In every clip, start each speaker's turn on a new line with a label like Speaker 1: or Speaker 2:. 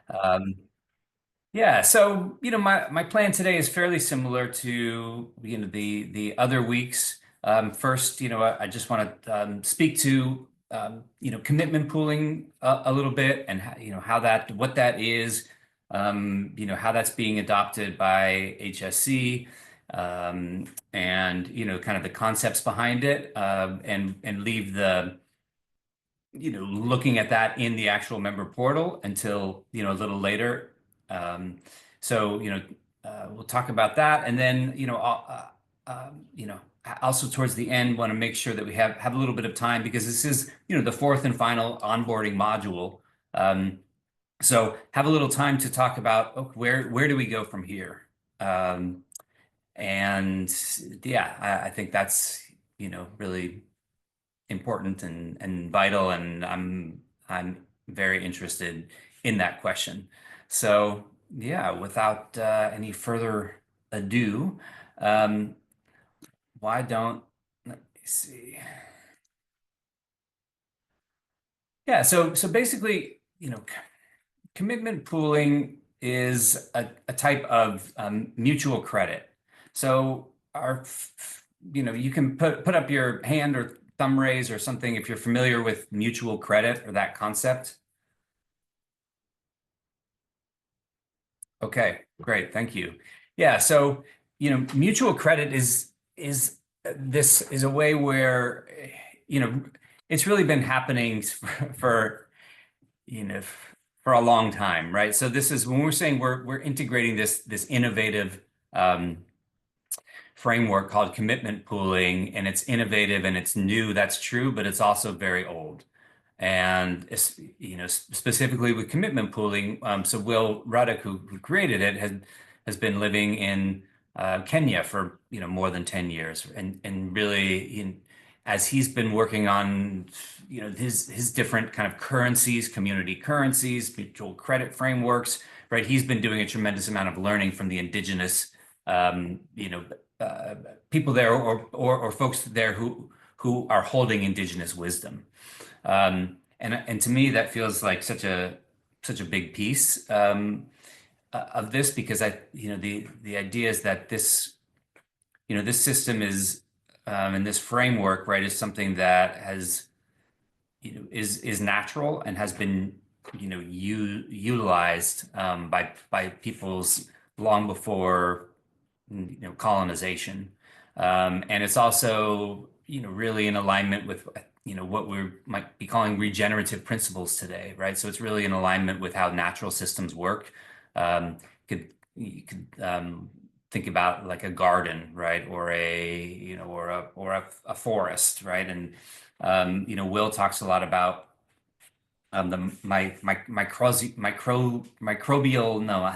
Speaker 1: Um, yeah, so my plan today is fairly similar to the other weeks. First, I just want to speak to commitment pooling a little bit and how that what that is, how that's being adopted by HSC, and kind of the concepts behind it, and leave the looking at that in the actual member portal until, a little later. Um, so, we'll talk about that. And then, also towards the end, want to make sure that we have a little bit of time because this is, the fourth and final onboarding module. Um, so have a little time to talk about where do we go from here? Um, and yeah, I think that's, really important and vital, and I'm very interested in that question. So yeah, without any further ado, um, why don't let me see. Yeah, so basically, commitment pooling is a type of mutual credit. So you can put up your hand or thumb raise or something if you're familiar with mutual credit or that concept. Okay, great. Thank you. Yeah, so mutual credit is this is a way where you know it's really been happening for you know for a long time, right? So this is when we're saying we're integrating this innovative um, framework called commitment pooling, and it's innovative and it's new. That's true, but it's also very old. And specifically with commitment pooling, so Will Ruddock, who created it, has been living in Kenya for more than 10 years, and really, as he's been working on his different kind of currencies, community currencies, mutual credit frameworks, right? He's been doing a tremendous amount of learning from the indigenous, um, you know, uh, people there, or folks there who are holding indigenous wisdom. And to me, that feels like such a big piece of this because the idea is that this system is and this framework, right, is something that has is natural and has been utilized by peoples long before colonization. And it's also, really in alignment with, what we might be calling regenerative principles today, right? So it's really in alignment with how natural systems work. You could think about like a garden, right? Or a forest, right? And Will talks a lot about the microbial no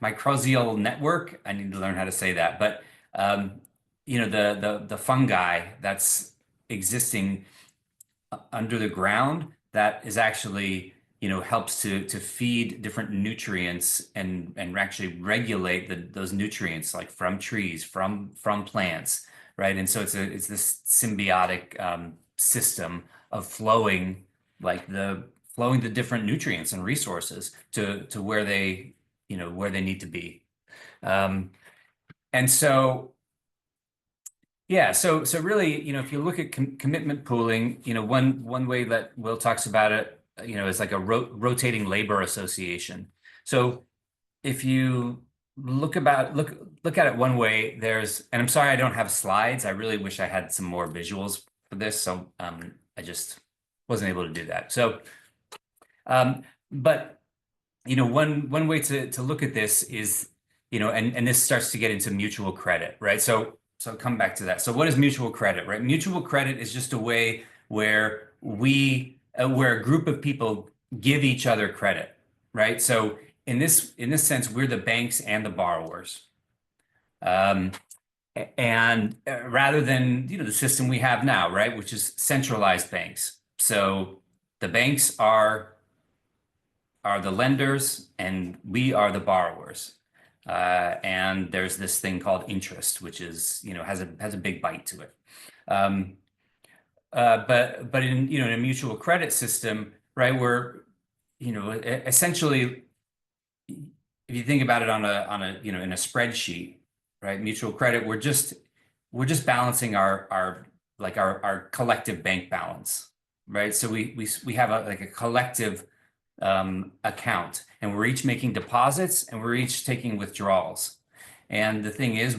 Speaker 1: microbial network. I need to learn how to say that, but the fungi that's existing under the ground that is actually helps to feed different nutrients and actually regulate those nutrients like from trees from plants, right? And so it's this symbiotic system of flowing the different nutrients and resources to where they need to be. Um, and so yeah, so really, if you look at commitment pooling, one way that Will talks about it, is like a rotating labor association. So if you look at it one way, and I'm sorry I don't have slides. I really wish I had some more visuals for this, so I just wasn't able to do that. So, but one way to look at this is, and this starts to get into mutual credit, right? So come back to that. So what is mutual credit, right? Mutual credit is just a way where a group of people give each other credit, right? So in this sense, we're the banks and the borrowers. Um, and rather than the system we have now, right, which is centralized banks. So the banks are the lenders and we are the borrowers. And there's this thing called interest, which is, has a big bite to it. But in a mutual credit system, right, essentially, if you think about it in a spreadsheet, right? Mutual credit, we're just balancing our collective bank balance, right? So we have like a collective account, and we're each making deposits and we're each taking withdrawals. And the thing is,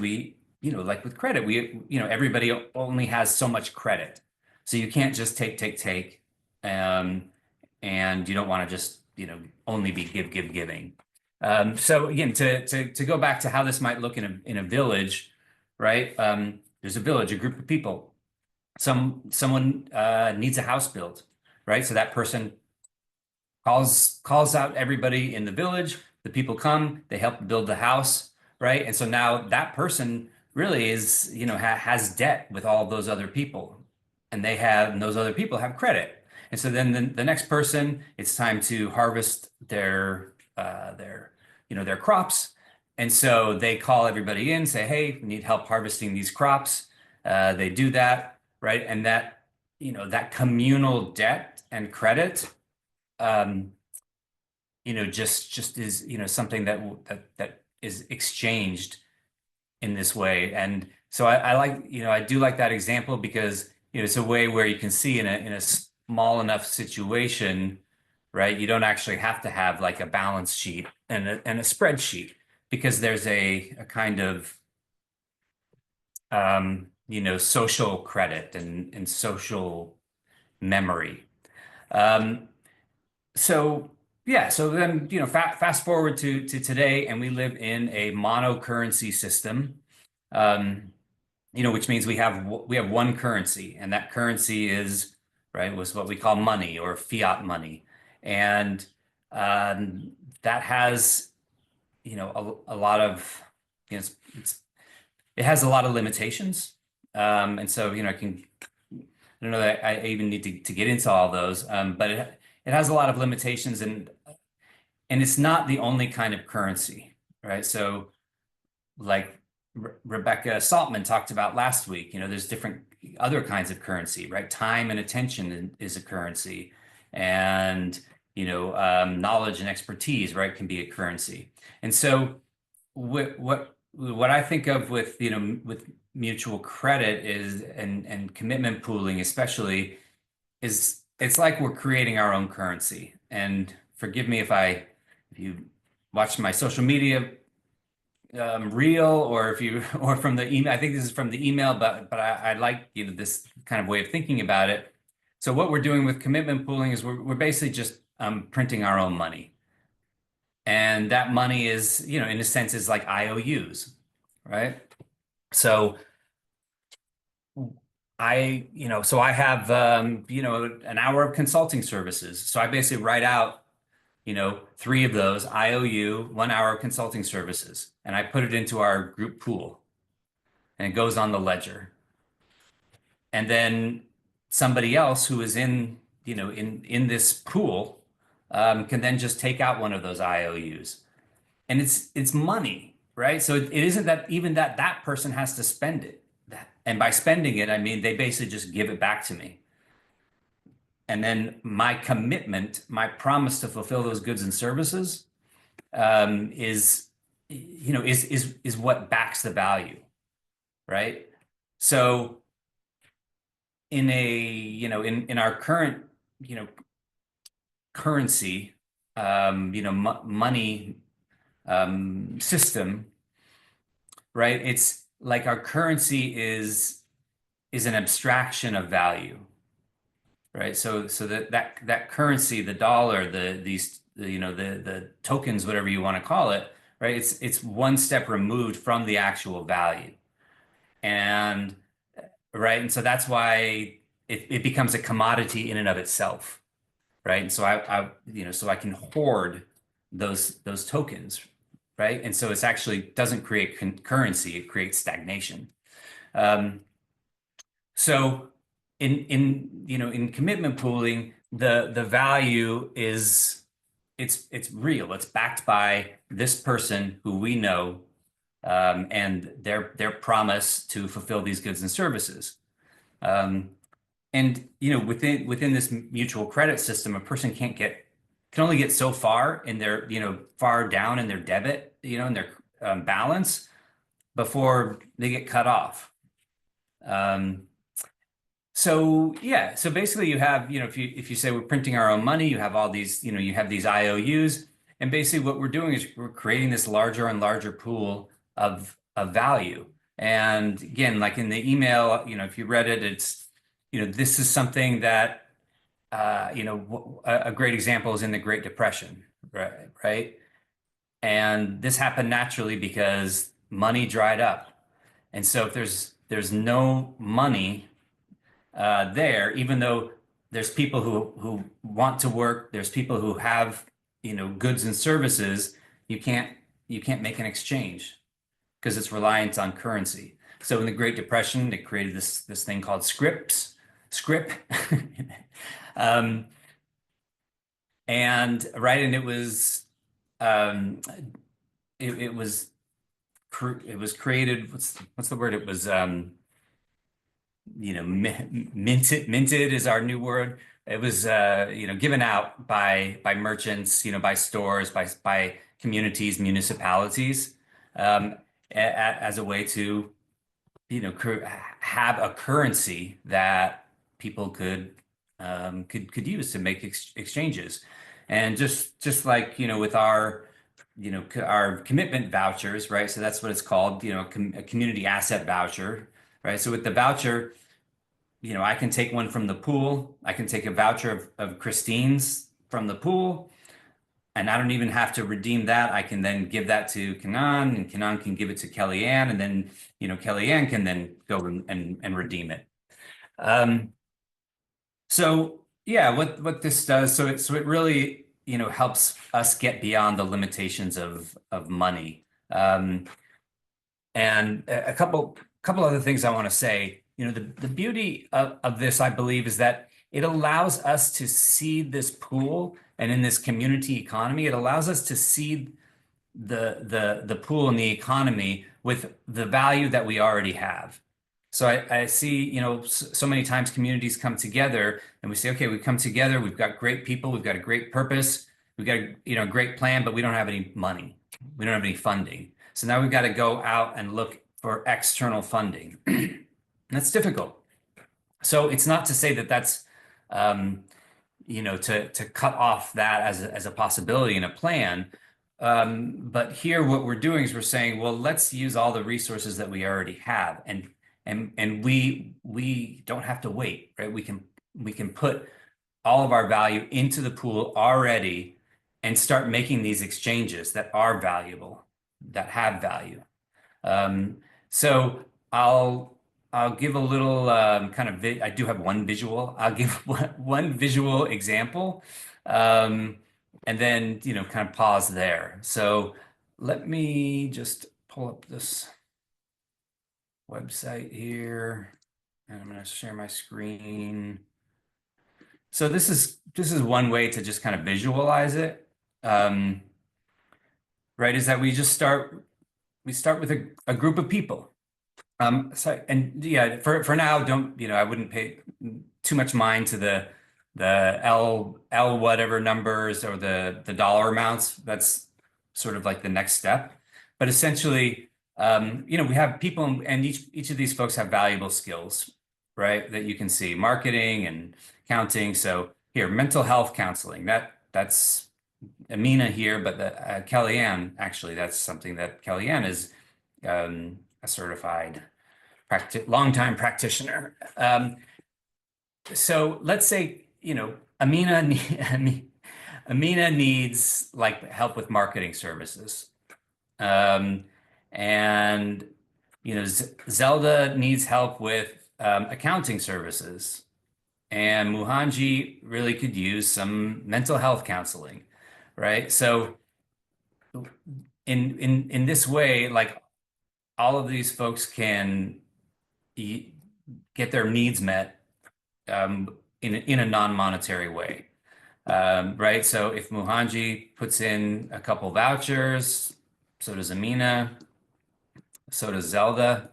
Speaker 1: like with credit, everybody only has so much credit. So you can't just take, um, and you don't want to just, only be giving. So again, to go back to how this might look in a village, right? There's a village, a group of people. Someone needs a house built, right? So that person calls out everybody in the village. The people come, they help build the house, right? And so now that person really is, has debt with all those other people, and those other people have credit. And so then the next person, it's time to harvest their crops. And so they call everybody in, say, hey, we need help harvesting these crops. They do that, right? And that communal debt and credit, um, just is, something that is exchanged in this way. And so I like, I do like that example because, it's a way where you can see in a small enough situation, right? You don't actually have to have like a balance sheet and a spreadsheet, because there's a kind of, social credit and social memory. Um, So yeah, so then fast forward to today, and we live in a monocurrency system, um, which means we have one currency, and that currency is right was what we call money or fiat money, and that has a lot of it has a lot of limitations, and so I don't know that I even need to get into all those, but it has a lot of limitations, and it's not the only kind of currency, right? So like Rebecca Saltman talked about last week, there's different other kinds of currency, right? Time and attention is a currency, and knowledge and expertise, right, can be a currency. And so what I think of with mutual credit is and commitment pooling especially is it's like we're creating our own currency. And forgive me if you watch my social media reel, or if you or from the email. I think this is from the email, but I like this kind of way of thinking about it. So what we're doing with commitment pooling is we're basically just printing our own money. And that money is, in a sense, is like IOUs, right? So I have, an hour of consulting services. So I basically write out, three of those IOU, 1 hour of consulting services, and I put it into our group pool, and it goes on the ledger. And then somebody else who is in this pool, can then just take out one of those IOUs, and it's money, right? So it isn't that even that person has to spend it. And by spending it, I mean they basically just give it back to me. And then my commitment, my promise to fulfill those goods and services, is is what backs the value, right? So in our current currency, money system, right? It's like our currency is an abstraction of value, right? So that currency, the dollar, the tokens, whatever you want to call it, right? It's one step removed from the actual value, and right, and so that's why it becomes a commodity in and of itself, right? And so so I can hoard those tokens, right? And so it's actually doesn't create currency; it creates stagnation. Um, so in commitment pooling, the value is it's real. It's backed by this person who we know, and their promise to fulfill these goods and services. And within this mutual credit system, a person can't get can only get so far in their, far down in their debit, in their balance before they get cut off. Um, so yeah, so basically you have, if you say we're printing our own money, you have all these, you have these IOUs, and basically what we're doing is we're creating this larger and larger pool of value. And again, like in the email, if you read it, it's, this is something that a great example is in the Great Depression, right? Right. And this happened naturally because money dried up. And so if there's no money there, even though there's people who want to work, there's people who have, goods and services, you can't you can't make an exchange because it's reliant on currency. So in the Great Depression, they created this thing called scrip. um, and right, and um, it was created. What's the word? It was minted is our new word. It was given out by merchants, by stores, by communities, municipalities, as a way to have a currency that people could use to make exchanges. And just like with our commitment vouchers, right? So that's what it's called, a community asset voucher, right? So with the voucher, I can take one from the pool. I can take a voucher of Christine's from the pool, and I don't even have to redeem that. I can then give that to Kenan, and Kenan can give it to Kellyanne, and then, Kellyanne can then go and redeem it. So yeah, what this does, so it really, helps us get beyond the limitations of money. And a couple other things I want to say. The beauty of this, I believe, is that it allows us to seed this pool, and in this community economy, it allows us to seed the pool and the economy with the value that we already have. So I see, so many times communities come together and we say, okay, we come together, we've got great people, we've got a great purpose, we've got a great plan, but we don't have any money. We don't have any funding. So now we've got to go out and look for external funding. That's difficult. So it's not to say that that's, to cut off that as a possibility in a plan. But here what we're doing is we're saying, well, let's use all the resources that we already have. And we don't have to wait, right? We can put all of our value into the pool already and start making these exchanges that are valuable, that have value. So I'll give a little I do have one visual. I'll give one visual example, and then kind of pause there. So let me just pull up this website here, and I'm going to share my screen. So this is one way to just kind of visualize it, right? Is that we start with a group of people. So, and yeah, for now, don't, I wouldn't pay too much mind to the L whatever numbers or the dollar amounts. That's sort of like the next step. But essentially, we have people, and each of these folks have valuable skills, right? That you can see, marketing and accounting. So here, mental health counseling, that's Amina here, but Kellyanne, actually, that's something that Kellyanne is a certified longtime practitioner. So let's say, Amina needs like help with marketing services. And, Zelda needs help with accounting services. And Muhanji really could use some mental health counseling, right? So in this way, like all of these folks can get their needs met in a non-monetary way, right? So if Muhanji puts in a couple vouchers, so does Amina, so does Zelda,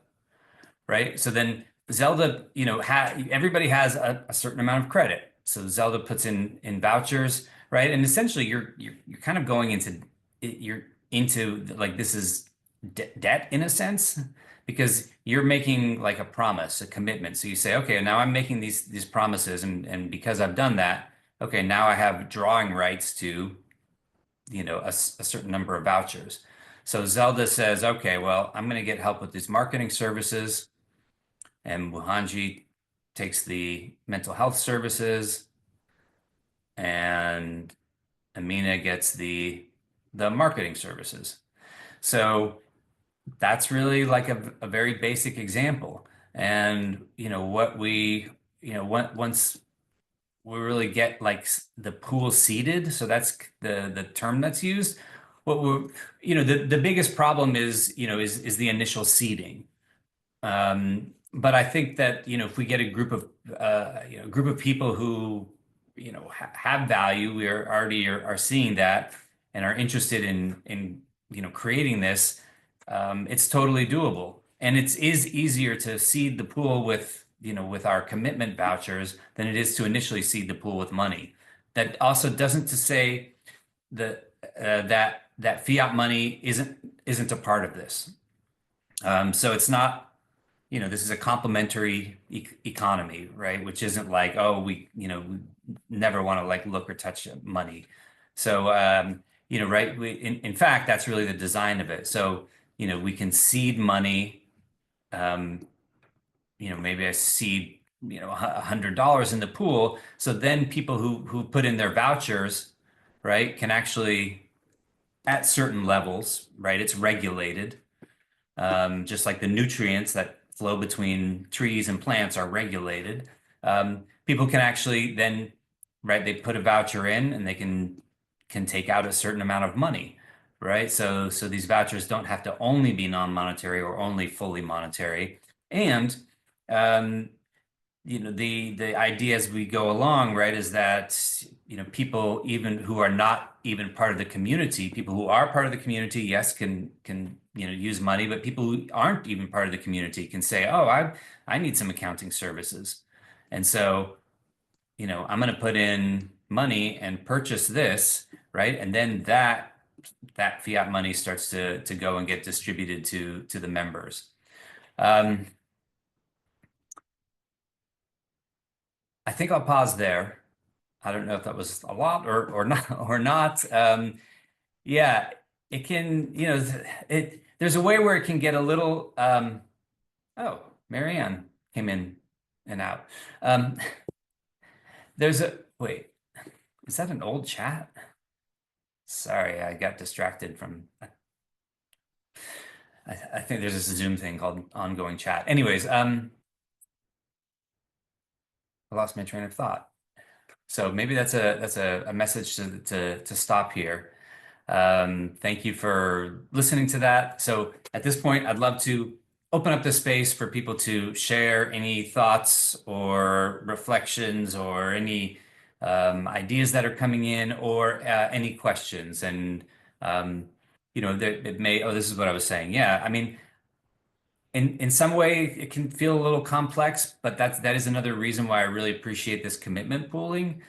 Speaker 1: right? So then Zelda, everybody has a certain amount of credit. So Zelda puts in vouchers, right? And essentially, you're kind of going into you're into like this is debt in a sense because you're making like a promise, a commitment. So you say, okay, now I'm making these promises, and because I've done that, okay, now I have drawing rights to a certain number of vouchers. So Zelda says, okay, well, I'm going to get help with these marketing services, and Wuhanji takes the mental health services, and Amina gets the marketing services. So that's really like a very basic example. And what once we really get like the pool seeded, so that's the term that's used. What we're the biggest problem is is the initial seeding. But I think that, if we get a group of group of people who, have value, we are already are seeing that and are interested in creating this, it's totally doable. And it is easier to seed the pool with, with our commitment vouchers than it is to initially seed the pool with money. That also doesn't to say that that fiat money isn't a part of this. So it's not, this is a complementary economy, right? Which isn't like, oh, we never want to like look or touch money. So, right. In fact, that's really the design of it. So, we can seed money, um, maybe I seed, $100 in the pool. So then people who put in their vouchers, right, can actually at certain levels, right? It's regulated, just like the nutrients that flow between trees and plants are regulated. People can actually then, right, they put a voucher in and they can take out a certain amount of money, right? So these vouchers don't have to only be non-monetary or only fully monetary. And um, the idea as we go along, right, is that people even who are not even part of the community, people who are part of the community, yes, can use money, but people who aren't even part of the community can say, oh, I need some accounting services, and so I'm going to put in money and purchase this, right, and then that fiat money starts to go and get distributed to the members. Um, I think I'll pause there. I don't know if that was a lot or not or not. Yeah, it can, there's a way where it can get a little oh, Marianne came in and out. Um, there's a wait, is that an old chat? Sorry, I got distracted from I think there's this Zoom thing called ongoing chat. Anyways, I lost my train of thought. So maybe that's a message to stop here. Thank you for listening to that. So at this point, I'd love to open up the space for people to share any thoughts or reflections or any ideas that are coming in or any questions. And that it may, oh, this is what I was saying. Yeah, I mean, in some way it can feel a little complex, but that is another reason why I really appreciate this commitment pooling,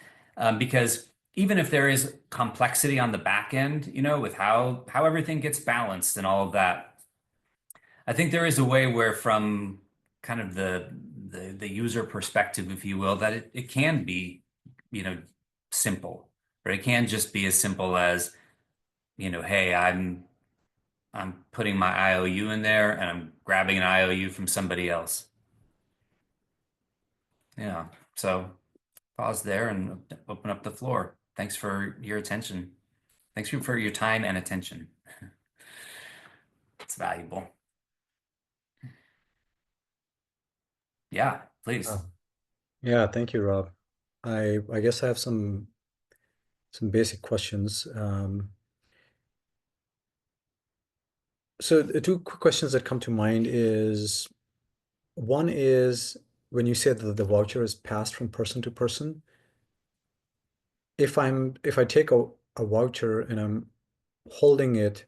Speaker 1: because even if there is complexity on the back end, with how everything gets balanced and all of that, I think there is a way where from kind of the user perspective, if you will, that it can be, you know, simple, or it can just be as simple as, hey, I'm putting my IOU in there and I'm grabbing an IOU from somebody else. Yeah. So pause there and open up the floor. Thanks for your attention. Thanks for your time and attention. It's valuable. Yeah, please.
Speaker 2: Oh, yeah, thank you, Rob. I guess I have some basic questions. So the two quick questions that come to mind is one is when you said that the voucher is passed from person to person. If I take a voucher and I'm holding it,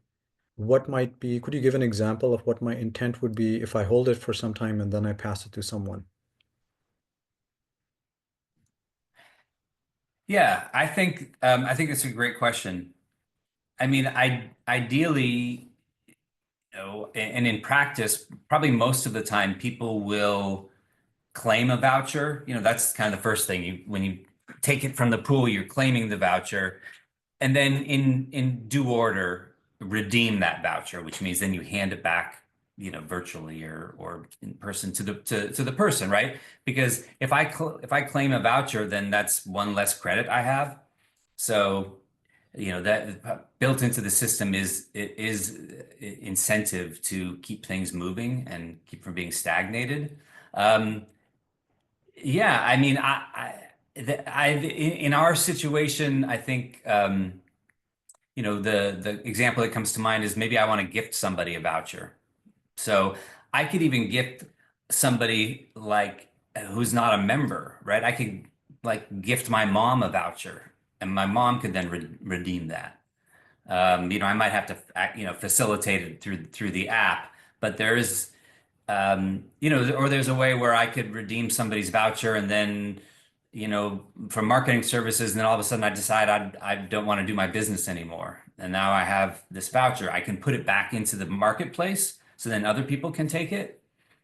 Speaker 2: could you give an example of what my intent would be if I hold it for some time and then I pass it to someone?
Speaker 1: Yeah, I think it's a great question. I mean, I ideally, and in practice, probably most of the time, people will claim a voucher. That's kind of the first thing you when you take it from the pool, you're claiming the voucher, and then in due order, redeem that voucher, which means then you hand it back, virtually or in person to the person, right? Because if I claim a voucher, then that's one less credit I have. So, that built into the system is incentive to keep things moving and keep from being stagnated. Um, yeah, I mean, in our situation, I think, the example that comes to mind is maybe I want to gift somebody a voucher. So I could even gift somebody like who's not a member, right? I could like gift my mom a voucher, and my mom could then redeem that. I might have to, facilitate it through the app, but there is, or there's a way where I could redeem somebody's voucher and then, for marketing services, and then all of a sudden I decide I don't want to do my business anymore. And now I have this voucher. I can put it back into the marketplace so then other people can take it,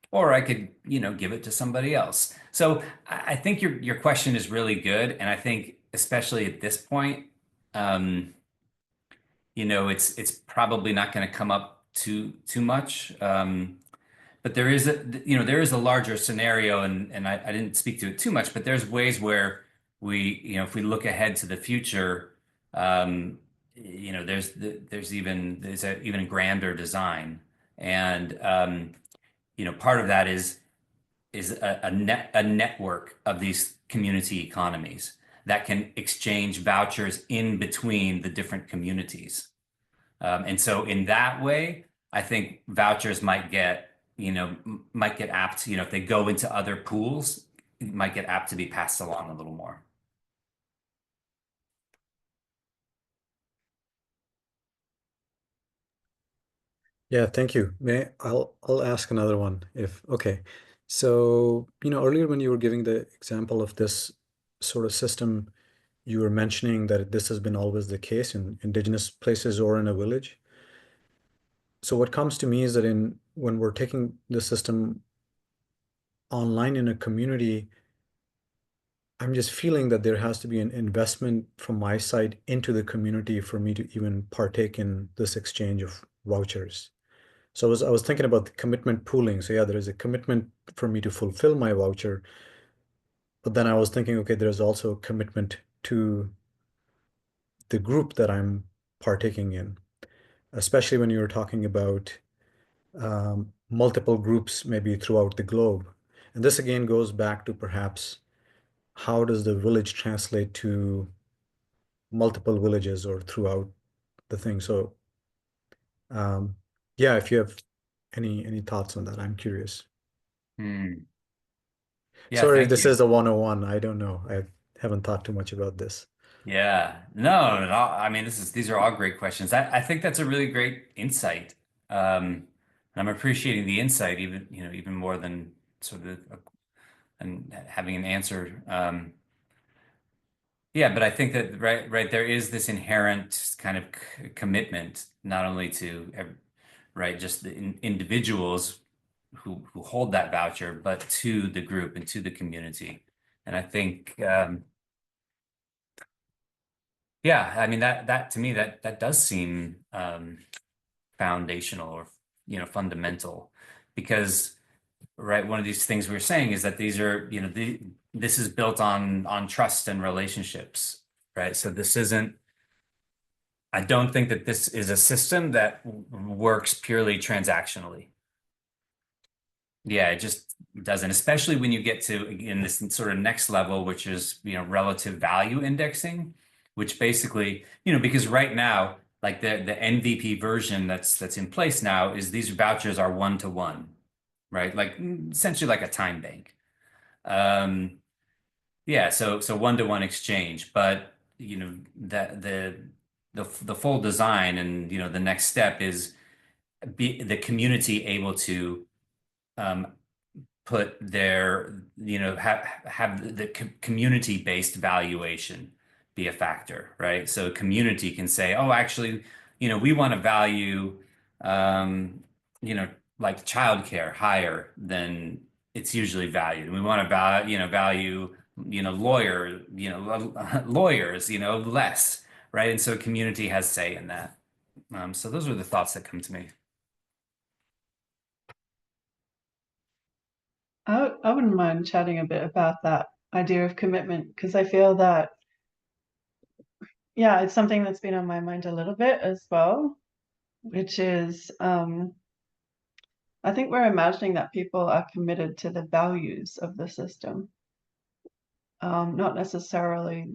Speaker 1: or I could, give it to somebody else. So I think your question is really good. And I think especially at this point, um, it's probably not going to come up too much. But there is a larger scenario, and I didn't speak to it too much, but there's ways where if we look ahead to the future, um, there's a even grander design, and part of that is a network of these community economies that can exchange vouchers in between the different communities. And so in that way, I think vouchers might get apt, if they go into other pools, it might get apt to be passed along a little more.
Speaker 2: Yeah, thank you. I'll ask another one if okay. So, earlier when you were giving the example of this sort of system, you were mentioning that this has been always the case in indigenous places or in a village. So what comes to me is that in when we're taking the system online in a community, I'm just feeling that there has to be an investment from my side into the community for me to even partake in this exchange of vouchers. So I was thinking about the commitment pooling. So yeah, there is a commitment for me to fulfill my voucher, but then I was thinking, okay, there's also a commitment to the group that I'm partaking in, especially when you're talking about multiple groups maybe throughout the globe. And this again goes back to perhaps how does the village translate to multiple villages or throughout the thing. So um, yeah, if you have any thoughts on that, I'm curious.
Speaker 1: Hmm. Yeah,
Speaker 2: Sorry if
Speaker 1: thank
Speaker 2: this
Speaker 1: you.
Speaker 2: is a 101. I don't know. I haven't thought too much about this.
Speaker 1: Yeah, no, I mean, these are all great questions. I think that's a really great insight. And I'm appreciating the insight even more than sort of and having an answer. Yeah, but I think that right there is this inherent kind of commitment, not only to right just the individuals who hold that voucher, but to the group and to the community. And I think, yeah, I mean that to me that does seem foundational or fundamental, because right one of these things we are saying is that these are this is built on trust and relationships, right? So this isn't. I don't think that this is a system that works purely transactionally. Yeah, it just doesn't, especially when you get to in this sort of next level, which is, relative value indexing, which basically, because right now, like the MVP version that's in place now is these vouchers are one to one, right? Like essentially like a time bank. Um, yeah, so one to one exchange, but that the full design and the next step is be the community able to um, put their, have the community-based valuation. be a factor, right? So community can say, oh, actually, we want to value, um, you know, like childcare higher than it's usually valued. We want to value, lawyers, less, right? And so community has say in that. So those are the thoughts that come to me.
Speaker 3: I wouldn't mind chatting a bit about that idea of commitment because I feel that, yeah, it's something that's been on my mind a little bit as well, which is I think we're imagining that people are committed to the values of the system, not necessarily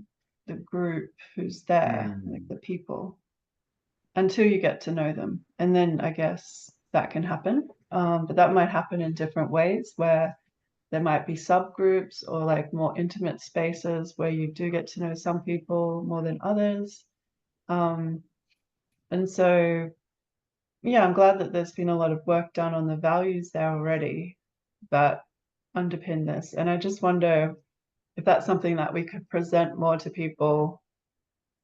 Speaker 3: the group who's there, like the people, until you get to know them. And then I guess that can happen. But that might happen in different ways where there might be subgroups or like more intimate spaces where you do get to know some people more than others. And so, yeah, I'm glad that there's been a lot of work done on the values there already that underpin this. And I just wonder if that's something that we could present more to people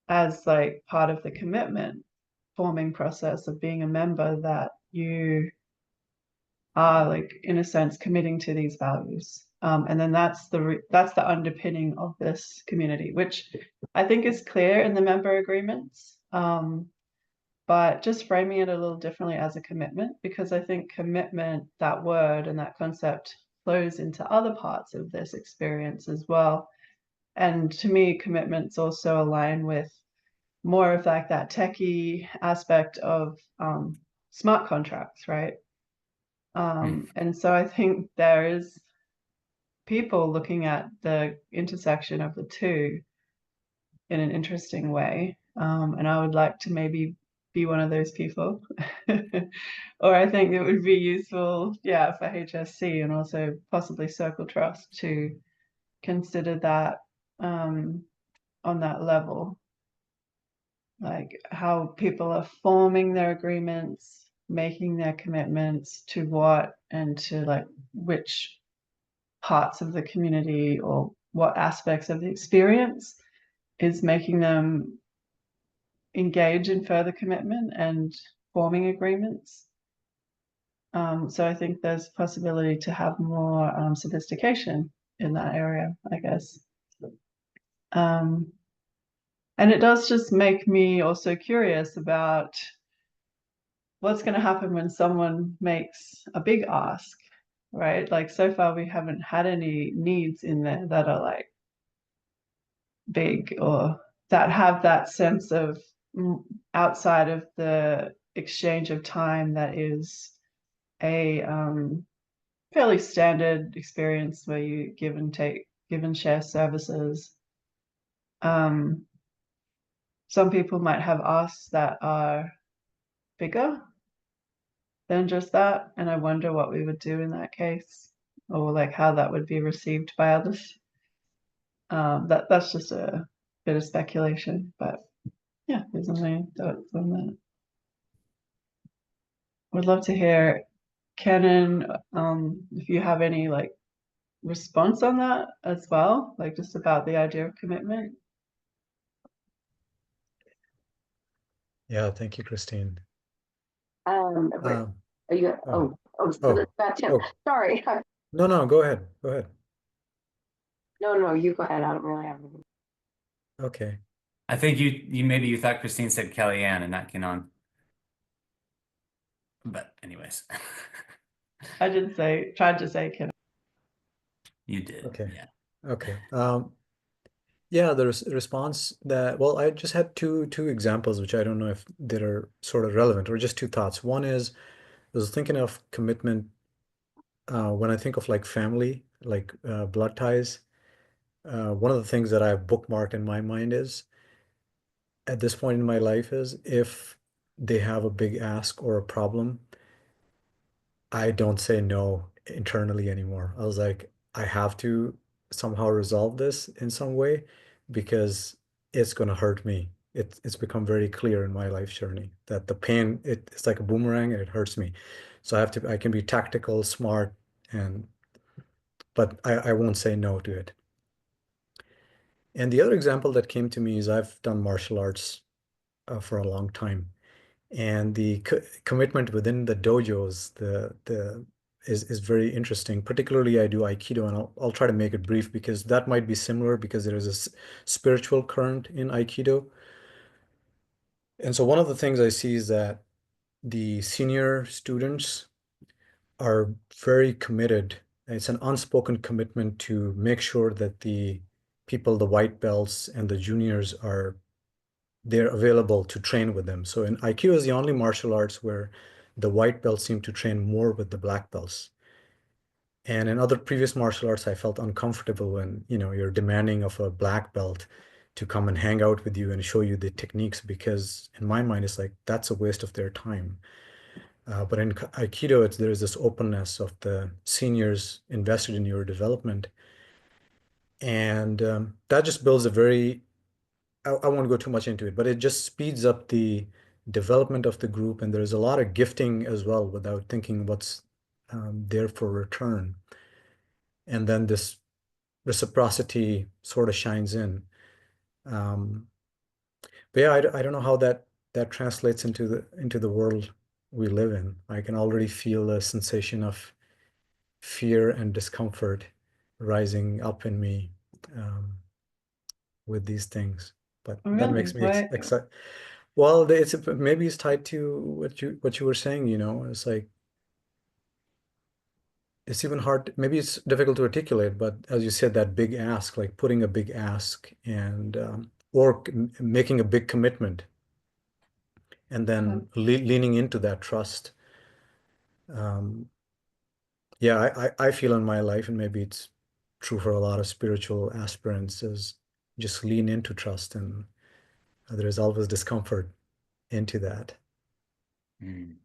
Speaker 3: as like part of the commitment forming process of being a member, that you are like in a sense committing to these values. And then that's the underpinning of this community, which I think is clear in the member agreements. But just framing it a little differently as a commitment, because I think commitment, that word and that concept, flows into other parts of this experience as well. And to me, commitments also align with more of like that techie aspect of smart contracts, right? And so I think there is people looking at the intersection of the two in an interesting way. And I would like to maybe be one of those people. Or I think it would be useful, yeah, for HSC and also possibly Circle Trust to consider that on that level, like how people are forming their agreements, making their commitments to what and to like which parts of the community or what aspects of the experience is making them engage in further commitment and forming agreements. So I think there's possibility to have more sophistication in that area, I guess. And it does just make me also curious about what's going to happen when someone makes a big ask, right? Like so far we haven't had any needs in there that are like big or that have that sense of outside of the exchange of time that is a fairly standard experience where you give and take, give and share services. Some people might have asks that are bigger than just that, and I wonder what we would do in that case, or like how that would be received by others. That's just a bit of speculation, but yeah, there's my thoughts on that. Would love to hear, Kenan, if you have any like response on that as well, like just about the idea of commitment.
Speaker 2: Yeah, thank you, Christine.
Speaker 4: Are you?
Speaker 2: Oh,
Speaker 4: So that's him.
Speaker 2: oh,
Speaker 4: Sorry.
Speaker 2: no, go ahead. Go ahead.
Speaker 4: No, you go ahead. I don't really have anything.
Speaker 2: Okay.
Speaker 1: I think you thought Christine said Kellyanne and not Kenan. But anyways,
Speaker 3: I did say, tried to say Kenan.
Speaker 1: you did.
Speaker 2: Okay.
Speaker 1: Yeah.
Speaker 2: Okay. Yeah, the response that, well, I just had two examples, which I don't know if they're sort of relevant or just two thoughts. One is I was thinking of commitment when I think of like family, like blood ties. One of the things that I have bookmarked in my mind is at this point in my life is if they have a big ask or a problem, I don't say no internally anymore. I was like, I have to somehow resolve this in some way because it's going to hurt me. It's become very clear in my life journey that the pain, it's like a boomerang and it hurts me. So I can be tactical, smart, but I won't say no to it. And the other example that came to me is I've done martial arts for a long time, and the commitment within the dojos, the is very interesting. Particularly, I do Aikido, and I'll try to make it brief because that might be similar because there is a spiritual current in Aikido. And so one of the things I see is that the senior students are very committed. It's an unspoken commitment to make sure that the people, the white belts and the juniors they're available to train with them. So in Aikido is the only martial arts where the white belts seem to train more with the black belts. And in other previous martial arts, I felt uncomfortable when, you're demanding of a black belt to come and hang out with you and show you the techniques, because in my mind, it's like, that's a waste of their time. But in Aikido, there is this openness of the seniors invested in your development. And that just builds I won't go too much into it, but it just speeds up the development of the group. And there's a lot of gifting as well without thinking what's there for return. And then this reciprocity sort of shines in. But yeah, I don't know how that translates into the world we live in. I can already feel a sensation of fear and discomfort rising up in me with these things. But that
Speaker 3: Really?
Speaker 2: makes me
Speaker 3: Why?
Speaker 2: excited. Well, maybe it's tied to what you were saying, it's like it's even hard, maybe it's difficult to articulate, but as you said, that big ask, like putting a big ask and or making a big commitment and then leaning into that trust. Yeah, I feel in my life, and maybe it's true for a lot of spiritual aspirants, is just lean into trust, and there is always discomfort into that.
Speaker 1: Mm.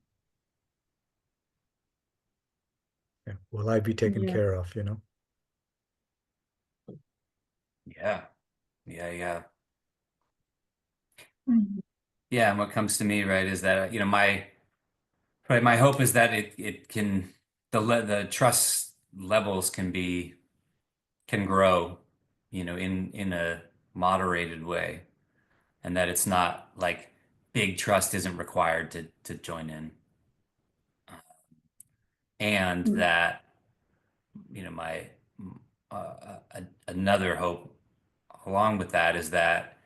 Speaker 2: Yeah. Will I be taken
Speaker 3: Yeah.
Speaker 2: care of,
Speaker 1: Yeah. Yeah.
Speaker 3: Mhm.
Speaker 1: Yeah. And what comes to me, right, is that, my hope is that it can, the trust levels can grow, in a moderated way, and that it's not like big trust isn't required to join in. And
Speaker 3: Mm.
Speaker 1: that, my another hope along with that is that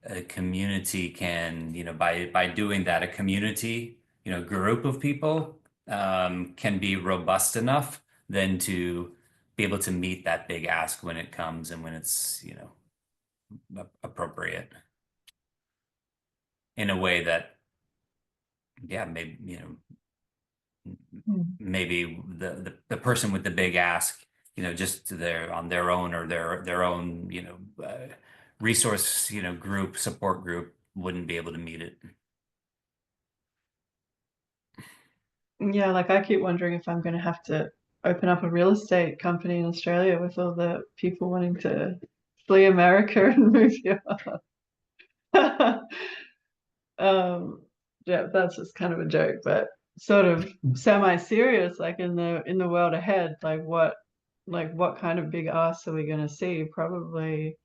Speaker 1: a community can, by doing that, a community, group of people can be robust enough then to be able to meet that big ask when it comes and when it's, appropriate in a way that, yeah, maybe,
Speaker 3: Mm.
Speaker 1: maybe the person with the big ask, just on their own or their own, resource, group, support group wouldn't be able to meet it.
Speaker 3: Yeah, like I keep wondering if I'm going to have to open up a real estate company in Australia with all the people wanting to flee America and move here. Yeah, that's just kind of a joke, but sort of semi-serious, like in the world ahead, like what kind of big ass are we going to see? Probably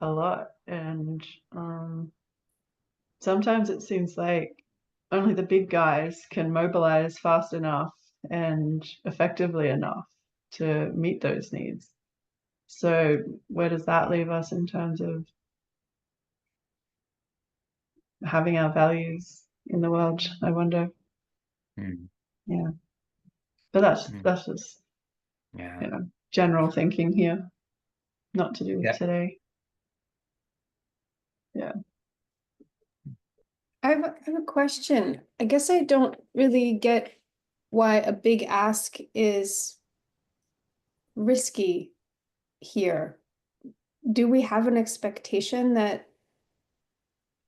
Speaker 3: a lot. And sometimes it seems like only the big guys can mobilize fast enough and effectively enough to meet those needs. So where does that leave us in terms of having our values in the world, I wonder.
Speaker 1: Mm.
Speaker 3: Yeah. But that's
Speaker 1: Mm.
Speaker 3: just,
Speaker 1: Yeah.
Speaker 3: general thinking here, not to do with
Speaker 1: Yeah.
Speaker 3: today. Yeah.
Speaker 5: I have a question. I guess I don't really get why a big ask is risky here. Do we have an expectation that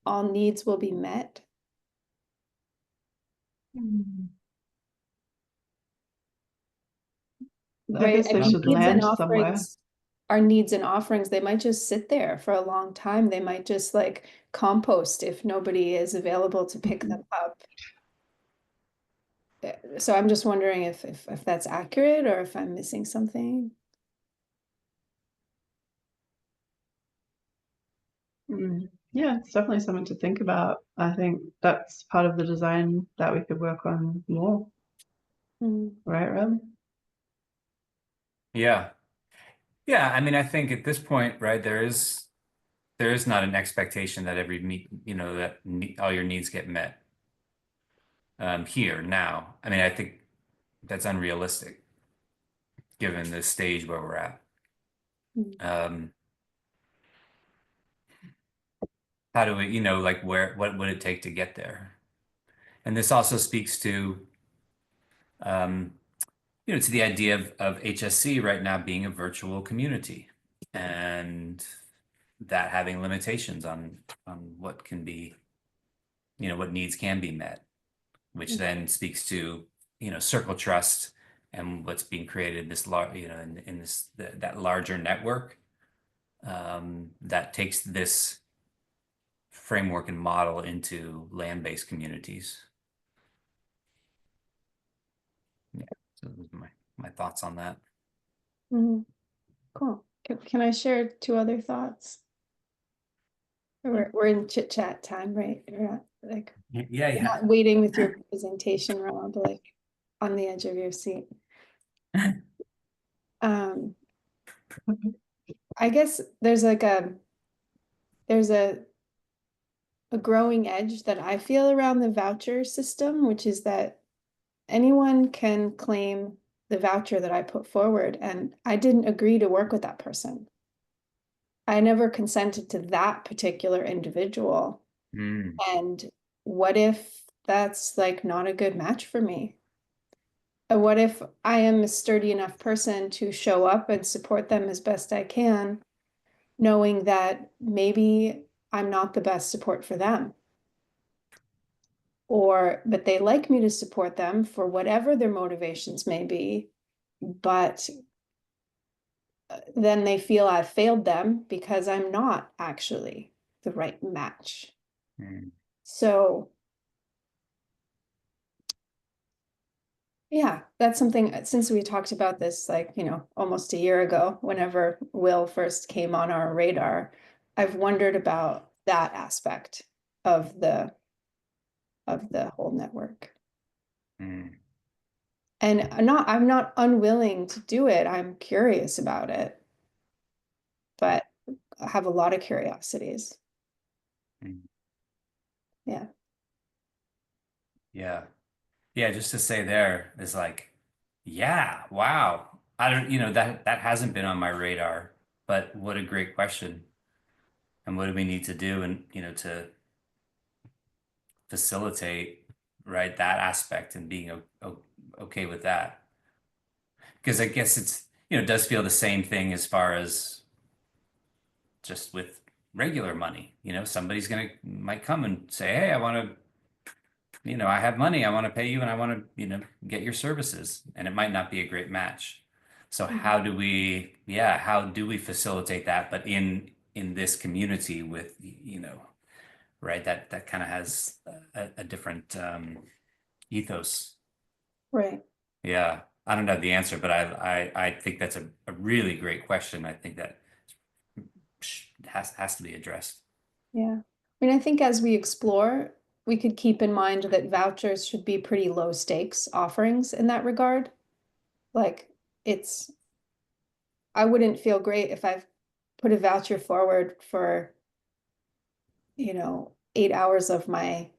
Speaker 5: all needs will be met?
Speaker 3: I
Speaker 5: Right?
Speaker 3: guess they should land somewhere.
Speaker 5: Our needs and offerings, they might just sit there for a long time. They might just like compost if nobody is available to pick them up. So I'm just wondering if that's accurate or if I'm missing something.
Speaker 3: Yeah, it's definitely something to think about. I think that's part of the design that we could work on more,
Speaker 5: Mm.
Speaker 3: right, Rob?
Speaker 1: Yeah. Yeah. I mean, I think at this point, right, there is not an expectation that all your needs get met here now. I mean, I think that's unrealistic given the stage where we're at.
Speaker 5: Mm.
Speaker 1: How do we, like what would it take to get there? And this also speaks to, um, to the idea of HSC right now being a virtual community and that having limitations on what can be, what needs can be met, which then speaks to, circle trust and what's being created this large, in this that larger network that takes this framework and model into land-based communities. Yeah, so those are my thoughts on that.
Speaker 5: Mhm. Cool. Can I share two other thoughts? We're in chit chat time, right? We're not like
Speaker 1: Yeah.
Speaker 5: not waiting with your presentation, Rob, like on the edge of your seat. I guess there's like there's a growing edge that I feel around the voucher system, which is that anyone can claim the voucher that I put forward, and I didn't agree to work with that person. I never consented to that particular individual.
Speaker 1: Mm.
Speaker 5: And what if that's like not a good match for me? And what if I am a sturdy enough person to show up and support them as best I can, knowing that maybe I'm not the best support for them? But they like me to support them for whatever their motivations may be, but then they feel I've failed them because I'm not actually the right match.
Speaker 1: Mm.
Speaker 5: So yeah, that's something, since we talked about this, like, almost a year ago, whenever Will first came on our radar, I've wondered about that aspect of the whole network.
Speaker 1: Mm.
Speaker 5: And I'm not unwilling to do it. I'm curious about it, but I have a lot of curiosities.
Speaker 1: Mm.
Speaker 5: Yeah.
Speaker 1: Yeah, just to say there is like, yeah, wow. I don't, that hasn't been on my radar, but what a great question. And what do we need to do and, to facilitate, right, that aspect and being okay with that? Because I guess it does feel the same thing as far as just with regular money. Somebody's might come and say, hey, I want to, I have money, I want to pay you and I want to, get your services. And it might not be a great match. So how do we facilitate that, but in this community with, right, that kind of has a different ethos.
Speaker 5: Right.
Speaker 1: Yeah. I don't have the answer, but I think that's a really great question. I think that has to be addressed.
Speaker 5: Yeah. I mean, I think as we explore, we could keep in mind that vouchers should be pretty low stakes offerings in that regard. Like I wouldn't feel great if I've put a voucher forward for, 8 hours of my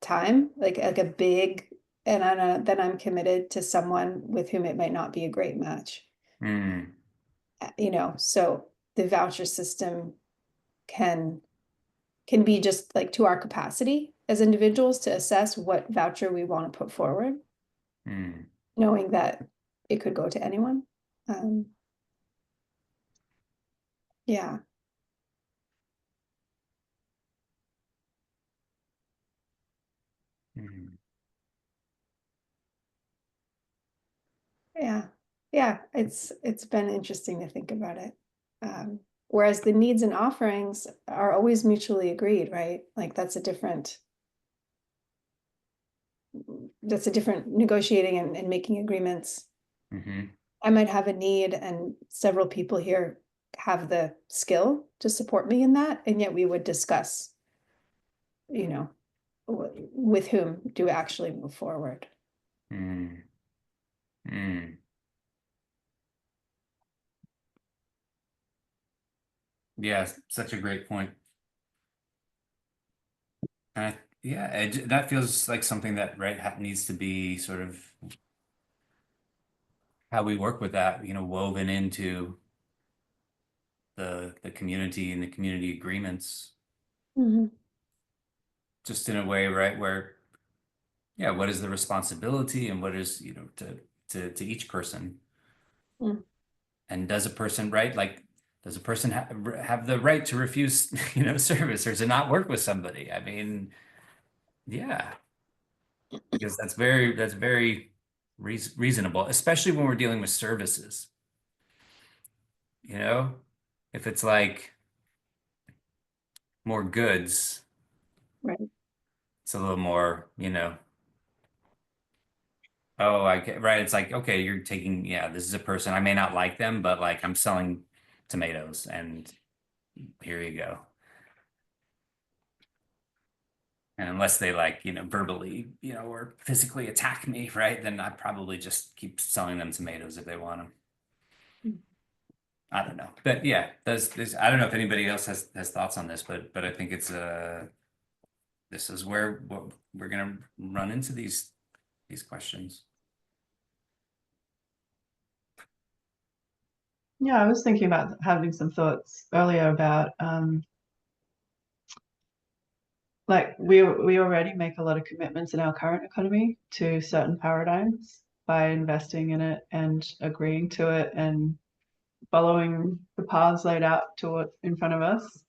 Speaker 5: time, like a big, and then I'm committed to someone with whom it might not be a great match.
Speaker 1: Mm.
Speaker 5: So the voucher system can be just like to our capacity as individuals to assess what voucher we want to put forward,
Speaker 1: Mm.
Speaker 5: knowing that it could go to anyone. Yeah.
Speaker 1: Mm.
Speaker 5: Yeah, it's been interesting to think about it. Whereas the needs and offerings are always mutually agreed, right? Like that's a different negotiating and making agreements.
Speaker 1: Mm-hmm.
Speaker 5: I might have a need and several people here have the skill to support me in that, and yet we would discuss, you know, with whom do we actually move forward.
Speaker 1: Mm. Mm. Yeah, such a great point. Yeah, that feels like something that needs to be sort of how we work with that, woven into the community and the community agreements, just in a way, right, where, yeah, what is the responsibility and what is, to each person.
Speaker 5: Mm.
Speaker 1: And does a person, right, like, does a person have the right to refuse, service or to not work with somebody? I mean, yeah, because that's very reasonable, especially when we're dealing with services. If it's like more goods,
Speaker 5: Right.
Speaker 1: it's a little more, oh, I get right. It's like, okay, you're taking, yeah, this is a person. I may not like them, but like I'm selling tomatoes and here you go. And unless they like, verbally, or physically attack me, right? Then I probably just keep selling them tomatoes if they want them. I don't know. But yeah, I don't know if anybody else has thoughts on this, but I think it's this is where we're gonna run into these questions.
Speaker 3: Yeah, I was thinking about having some thoughts earlier about like we already make a lot of commitments in our current economy to certain paradigms by investing in it and agreeing to it and following the paths laid out to it in front of us.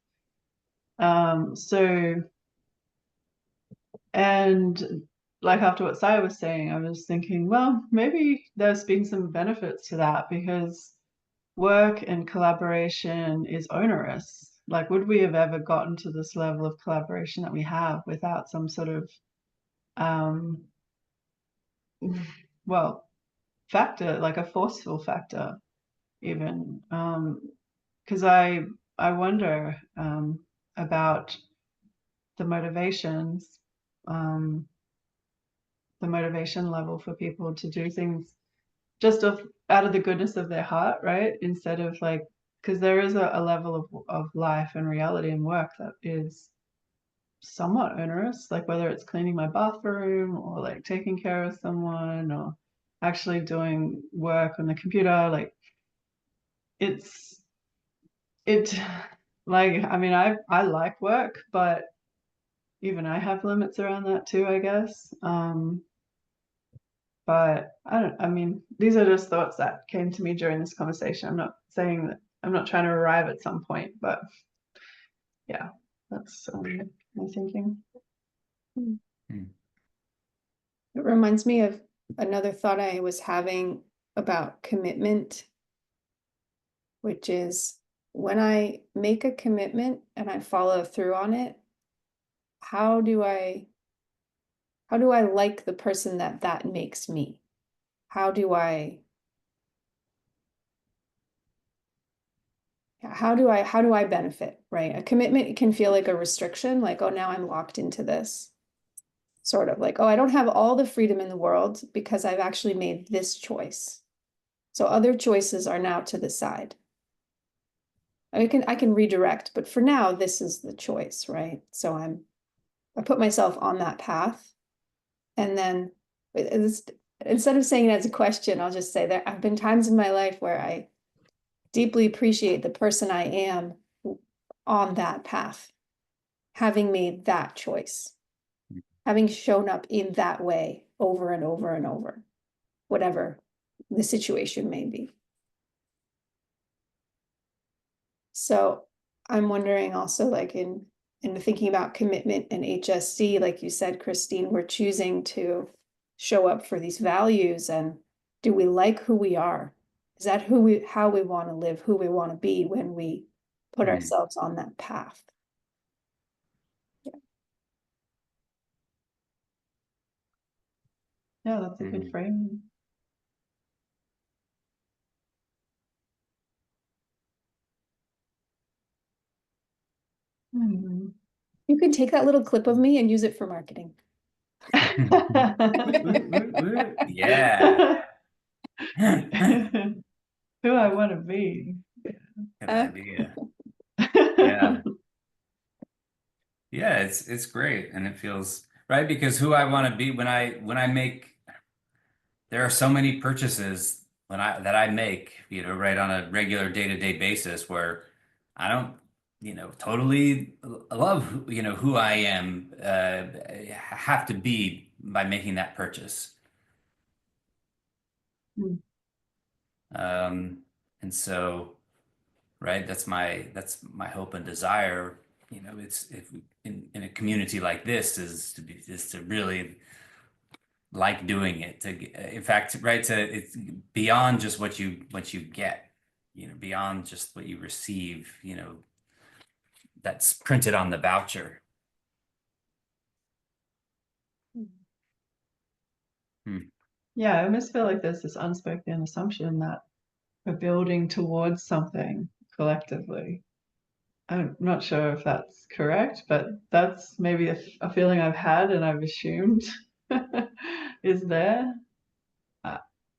Speaker 3: And like after what Saya was saying, I was thinking, well, maybe there's been some benefits to that because work and collaboration is onerous. Like, would we have ever gotten to this level of collaboration that we have without some sort of, well, factor, like a forceful factor, even? Because I wonder about the motivations, the motivation level for people to do things just out of the goodness of their heart, right? Instead of like, because there is a level of life and reality and work that is somewhat onerous, like whether it's cleaning my bathroom or like taking care of someone or actually doing work on the computer. Like it like, I mean, I like work, but even I have limits around that too, I guess. But I mean, these are just thoughts that came to me during this conversation. I'm not saying that I'm not trying to arrive at some point, but yeah, that's my thinking.
Speaker 5: It reminds me of another thought I was having about commitment, which is when I make a commitment and I follow through on it, how do I like the person that makes me? How do I benefit, right? A commitment can feel like a restriction, like, oh, now I'm locked into this. Sort of like, oh, I don't have all the freedom in the world because I've actually made this choice. So other choices are now to the side. I can redirect, but for now, this is the choice, right? So I put myself on that path. And then instead of saying it as a question, I'll just say there have been times in my life where I deeply appreciate the person I am on that path, having made that choice, having shown up in that way over and over and over, whatever the situation may be. So I'm wondering also, like in thinking about commitment and HSC, like you said, Christine, we're choosing to show up for these values, and do we like who we are? Is that how we want to live, who we want to be when we put ourselves on that path?
Speaker 3: Yeah, that's a good frame.
Speaker 5: you can take that little clip of me and use it for marketing.
Speaker 1: Yeah.
Speaker 3: Who I want to be.
Speaker 1: Good idea. Yeah. Yeah, it's great, and it feels right because who I want to be when I make, there are so many purchases that I make, right on a regular day-to-day basis where I don't, totally love, who I am, have to be by making that purchase.
Speaker 3: Mm.
Speaker 1: And so, right, that's my hope and desire. It's if in a community like this is to really like doing it. In fact, right, it's beyond just what you get, beyond just what you receive, that's printed on the voucher.
Speaker 3: Yeah, I almost feel like there's this unspoken assumption that we're building towards something collectively. I'm not sure if that's correct, but that's maybe a feeling I've had and I've assumed is there.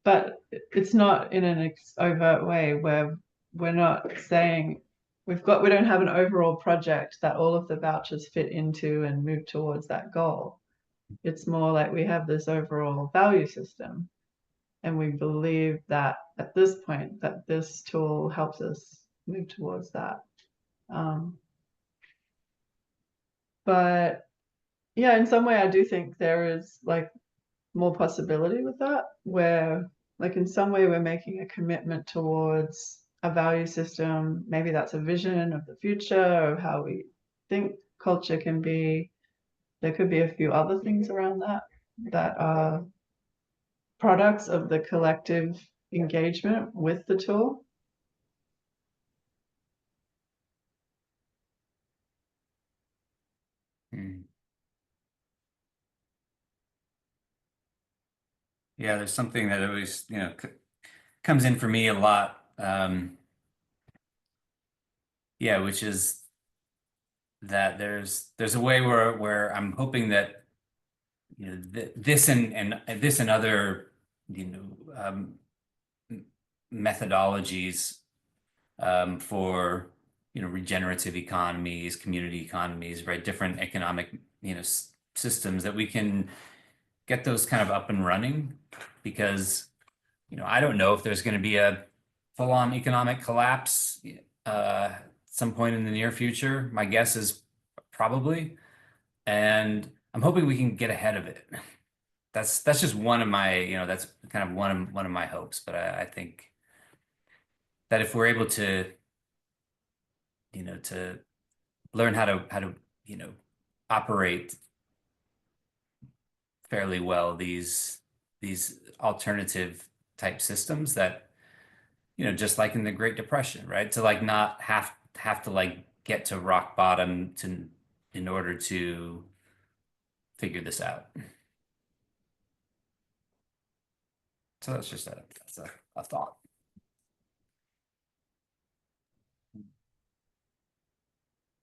Speaker 3: But it's not in an overt way where we're not saying we don't have an overall project that all of the vouchers fit into and move towards that goal. It's more like we have this overall value system, and we believe that at this point that this tool helps us move towards that. But yeah, in some way I do think there is like more possibility with that, where like in some way we're making a commitment towards a value system. Maybe that's a vision of the future of how we think culture can be. There could be a few other things around that are products of the collective engagement with the tool.
Speaker 1: Yeah, there's something that always, comes in for me a lot. Yeah, which is that there's a way where I'm hoping that, this and this and other, methodologies, for, regenerative economies, community economies, right? Different economic, systems that we can get those kind of up and running, because, I don't know if there's going to be a full-on economic collapse some point in the near future. My guess is probably, and I'm hoping we can get ahead of it. That's just one of my, that's kind of one of my hopes. But I think that if we're able to, to learn how to, operate fairly well these alternative type systems that, just like in the Great Depression, right? To like not have to like get to rock bottom in order to figure this out. So that's just a thought.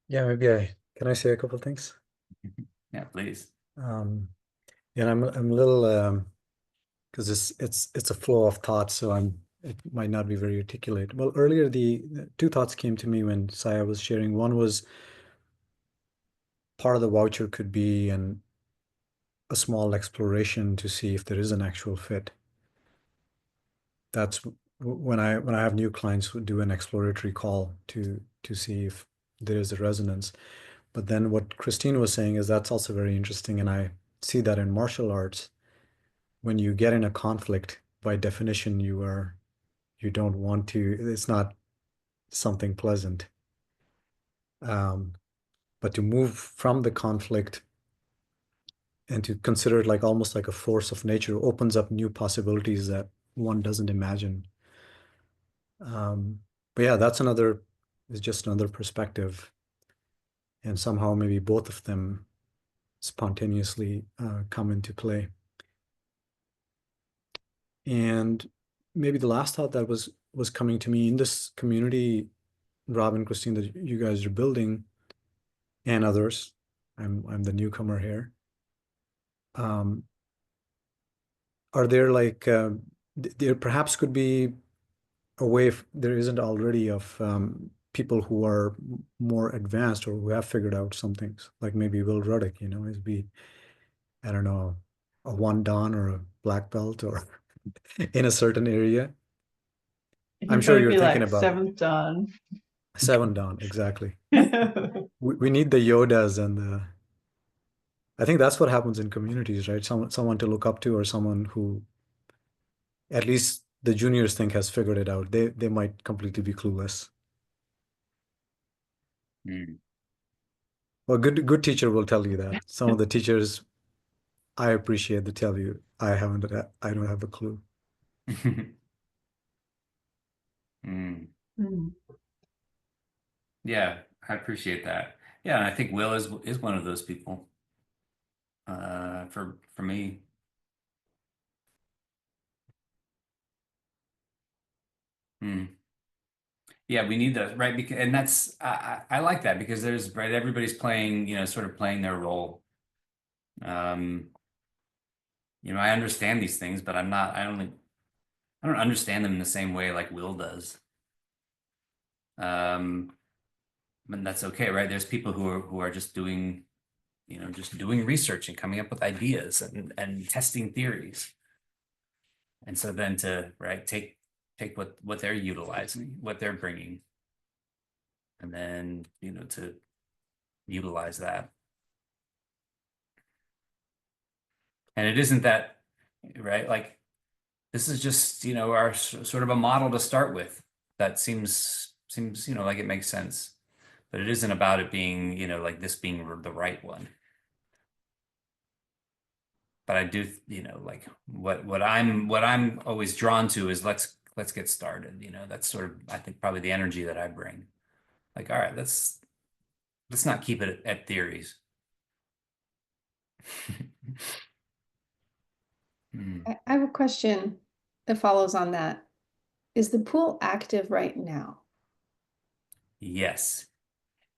Speaker 2: Yeah, maybe can I say a couple of things?
Speaker 1: Yeah, please.
Speaker 2: Yeah, I'm a little because it's a flow of thoughts, so it might not be very articulate. Well, earlier the two thoughts came to me when Saya was sharing. One was part of the voucher could be a small exploration to see if there is an actual fit. That's when I have new clients who do an exploratory call to see if there is a resonance. But then what Christine was saying is that's also very interesting, and I see that in martial arts. When you get in a conflict, by definition, you don't want to, it's not something pleasant. But to move from the conflict and to consider it like almost like a force of nature opens up new possibilities that one doesn't imagine. But yeah, is just another perspective. And somehow maybe both of them spontaneously come into play. And maybe the last thought that was coming to me in this community, Rob and Christine, that you guys are building, and others, I'm the newcomer here. Are there like there perhaps could be a way, if there isn't already, of people who are more advanced or who have figured out some things, like maybe Will Ruddick, is be, I don't know, a one dan or a black belt or in a certain area. I'm
Speaker 3: He'd
Speaker 2: sure
Speaker 3: probably
Speaker 2: you're
Speaker 3: be
Speaker 2: thinking
Speaker 3: like
Speaker 2: about
Speaker 3: 7th Dan.
Speaker 2: 7 dan, exactly. We need the Yodas and the, I think that's what happens in communities, right? Someone to look up to, or someone who at least the juniors think has figured it out. They might completely be clueless.
Speaker 1: Mm.
Speaker 2: Well, good teacher will tell you that. Some of the teachers I appreciate, they tell you I don't have a clue.
Speaker 1: Mm.
Speaker 3: Hmm.
Speaker 1: Yeah, I appreciate that. Yeah, and I think Will is one of those people. For me. Mm. Yeah, we need those, right? Because, and that's I like that, because there's, right, everybody's playing, sort of playing their role. Um, I understand these things, but I don't understand them in the same way like Will does. And that's okay, right? There's people who are just doing, just doing research and coming up with ideas and testing theories. And so then to, right, take what they're utilizing, what they're bringing, and then, to utilize that. And it isn't that, right? Like, this is just, our sort of a model to start with. That seems, like it makes sense. But it isn't about it being, like this being the right one. But I do, like what I'm always drawn to is let's get started. That's sort of, I think, probably the energy that I bring. Like, all right, let's not keep it at theories. Hmm.
Speaker 5: I have a question that follows on that. Is the pool active right now?
Speaker 1: Yes,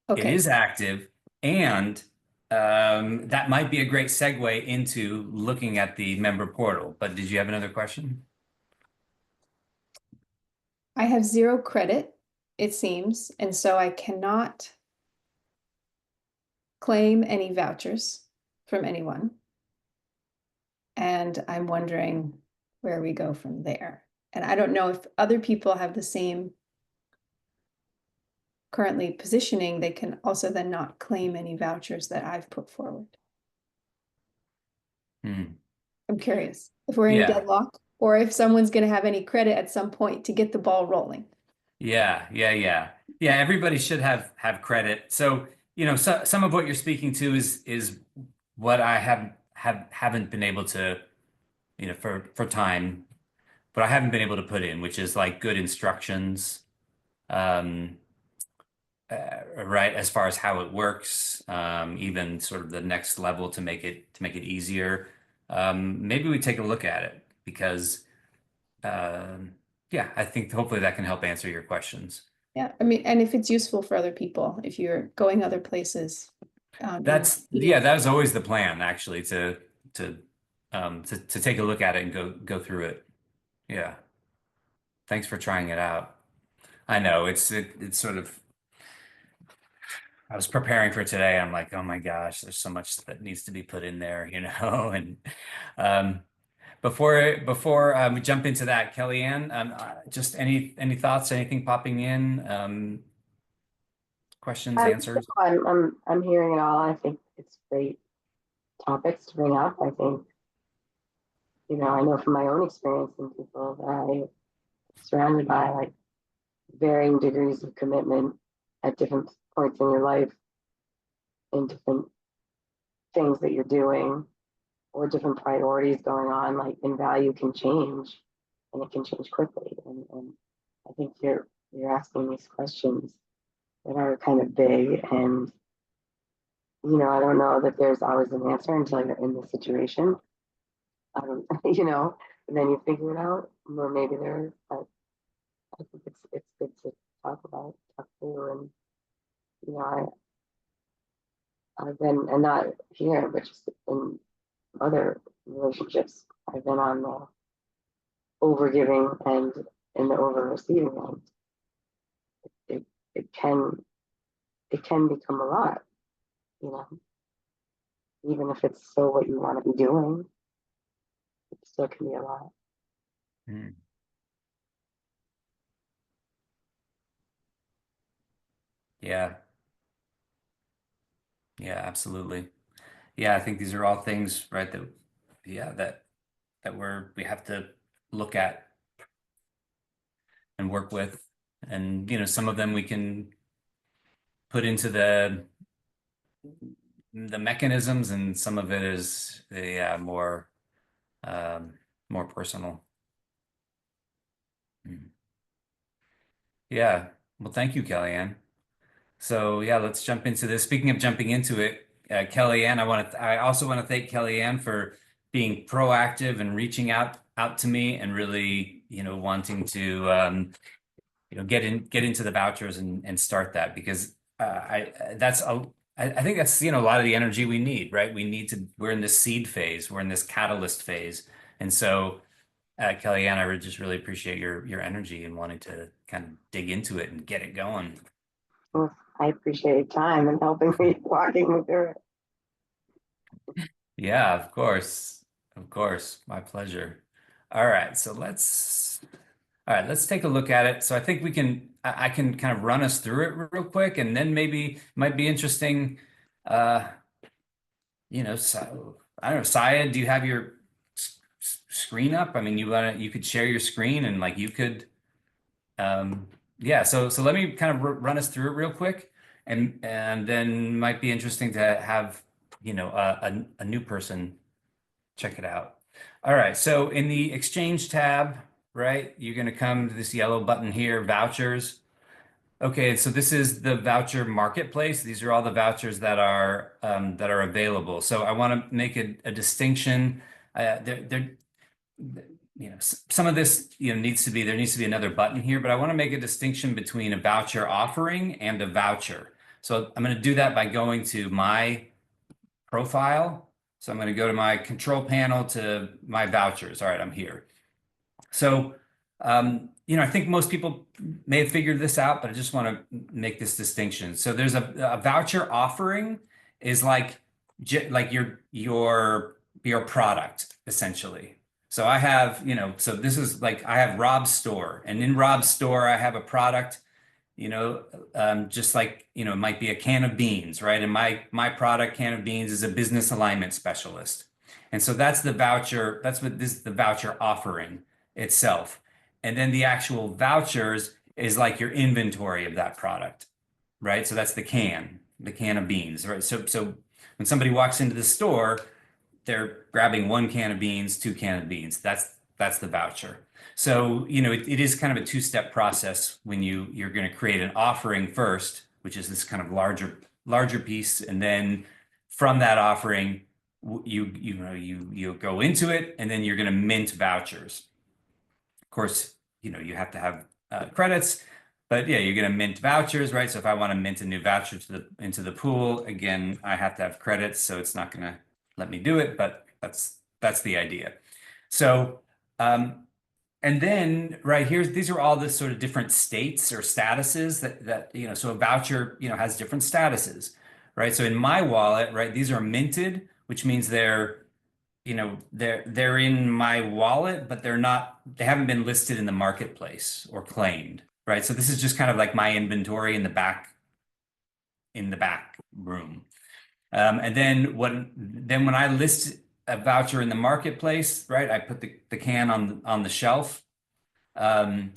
Speaker 1: it
Speaker 5: Okay,
Speaker 1: is active, and that might be a great segue into looking at the member portal. But did you have another question?
Speaker 5: I have 0 credit, it seems, and so I cannot claim any vouchers from anyone. And I'm wondering where we go from there. And I don't know if other people have the same currently positioning, they can also then not claim any vouchers that I've put forward.
Speaker 1: Hmm.
Speaker 5: I'm curious if we're in a
Speaker 1: Yeah.
Speaker 5: deadlock or if someone's going to have any credit at some point to get the ball rolling.
Speaker 1: Yeah. Everybody should have credit. So, some of what you're speaking to is what I haven't been able to, for time, but I haven't been able to put in, which is like good instructions, um, right, as far as how it works, even sort of the next level to make it easier. Maybe we take a look at it, because yeah, I think hopefully that can help answer your questions.
Speaker 5: Yeah, I mean, and if it's useful for other people, if you're going other places.
Speaker 1: That is always the plan, actually, to take a look at it and go through it. Yeah. Thanks for trying it out. I know it's sort of, I was preparing for today. I'm like, oh my gosh, there's so much that needs to be put in there, and um, before we jump into that, Kellyanne, just any thoughts, anything popping in, questions, answers?
Speaker 4: I'm hearing it all. I think it's great topics to bring up. I think, I know from my own experience and people that I'm surrounded by, like, varying degrees of commitment at different points in your life, in different things that you're doing, or different priorities going on, like, and value can change, and it can change quickly. And I think you're asking these questions that are kind of big, and I don't know that there's always an answer until you're in the situation. I don't, and then you figure it out, or maybe there is. But I think it's good to talk through, and you know, I've been, and not here, but just in other relationships, I've been on the overgiving and in the over receiving end. It, it can become a lot, you know, even if it's still what you want to be doing, it still can be a lot.
Speaker 1: Mm. Yeah. Yeah, absolutely. Yeah, I think these are all things, right, that yeah, that we have to look at and work with. And some of them we can put into the mechanisms, and some of it is um, more personal. Mm. Yeah. Well, thank you, Kellyanne. So yeah, let's jump into this. Speaking of jumping into it, Kellyanne, I also want to thank Kellyanne for being proactive and reaching out to me and really, wanting to get into the vouchers and start that, because I think that's a lot of the energy we need, right? We're in this seed phase, we're in this catalyst phase. And so Kellyanne, I would just really appreciate your energy and wanting to kind of dig into it and get it going.
Speaker 4: Well, I appreciate your time and helping me walking me through it.
Speaker 1: Yeah, of course. Of course. My pleasure. All right. All right, let's take a look at it. So I think I can kind of run us through it real quick, and then maybe it might be interesting. So, I don't know, Saya, do you have your screen up? I mean, you could share your screen and like you could, yeah. So let me kind of run us through it real quick, and then might be interesting to have, a new person check it out. All right, so in the Exchange tab, right, you're going to come to this yellow button here, Vouchers. Okay, so this is the voucher marketplace. These are all the vouchers that are available. So I want to make a distinction. Some of this there needs to be another button here, but I want to make a distinction between a voucher offering and a voucher. So I'm going to do that by going to my profile. So I'm going to go to my control panel to my vouchers. All right, I'm here. So, I think most people may have figured this out, but I just want to make this distinction. So there's a voucher offering is like your product essentially. So I have, so this is like I have Rob's store, and in Rob's store I have a product, just like, it might be a can of beans, right? And my product, can of beans, is a business alignment specialist. And so that's the voucher. That's what this is, the voucher offering itself. And then the actual vouchers is like your inventory of that product, right? So that's the can of beans, right? So when somebody walks into the store, they're grabbing 1 can of beans, 2 can of beans. That's the voucher. So, it is kind of a two-step process when you're going to create an offering first, which is this kind of larger piece, and then from that offering, you go into it, and then you're going to mint vouchers. Of course, you have to have credits, but yeah, you're going to mint vouchers, right? So if I want to mint a new voucher into the pool, again, I have to have credits, so it's not going to let me do it, but that's the idea. So, and then right here, these are all the sort of different states or statuses that so a voucher, has different statuses, right? So in my wallet, right, these are minted, which means they're in my wallet, but they haven't been listed in the marketplace or claimed, right? So this is just kind of like my inventory in the back room. And then when I list a voucher in the marketplace, right, I put the can on the shelf. And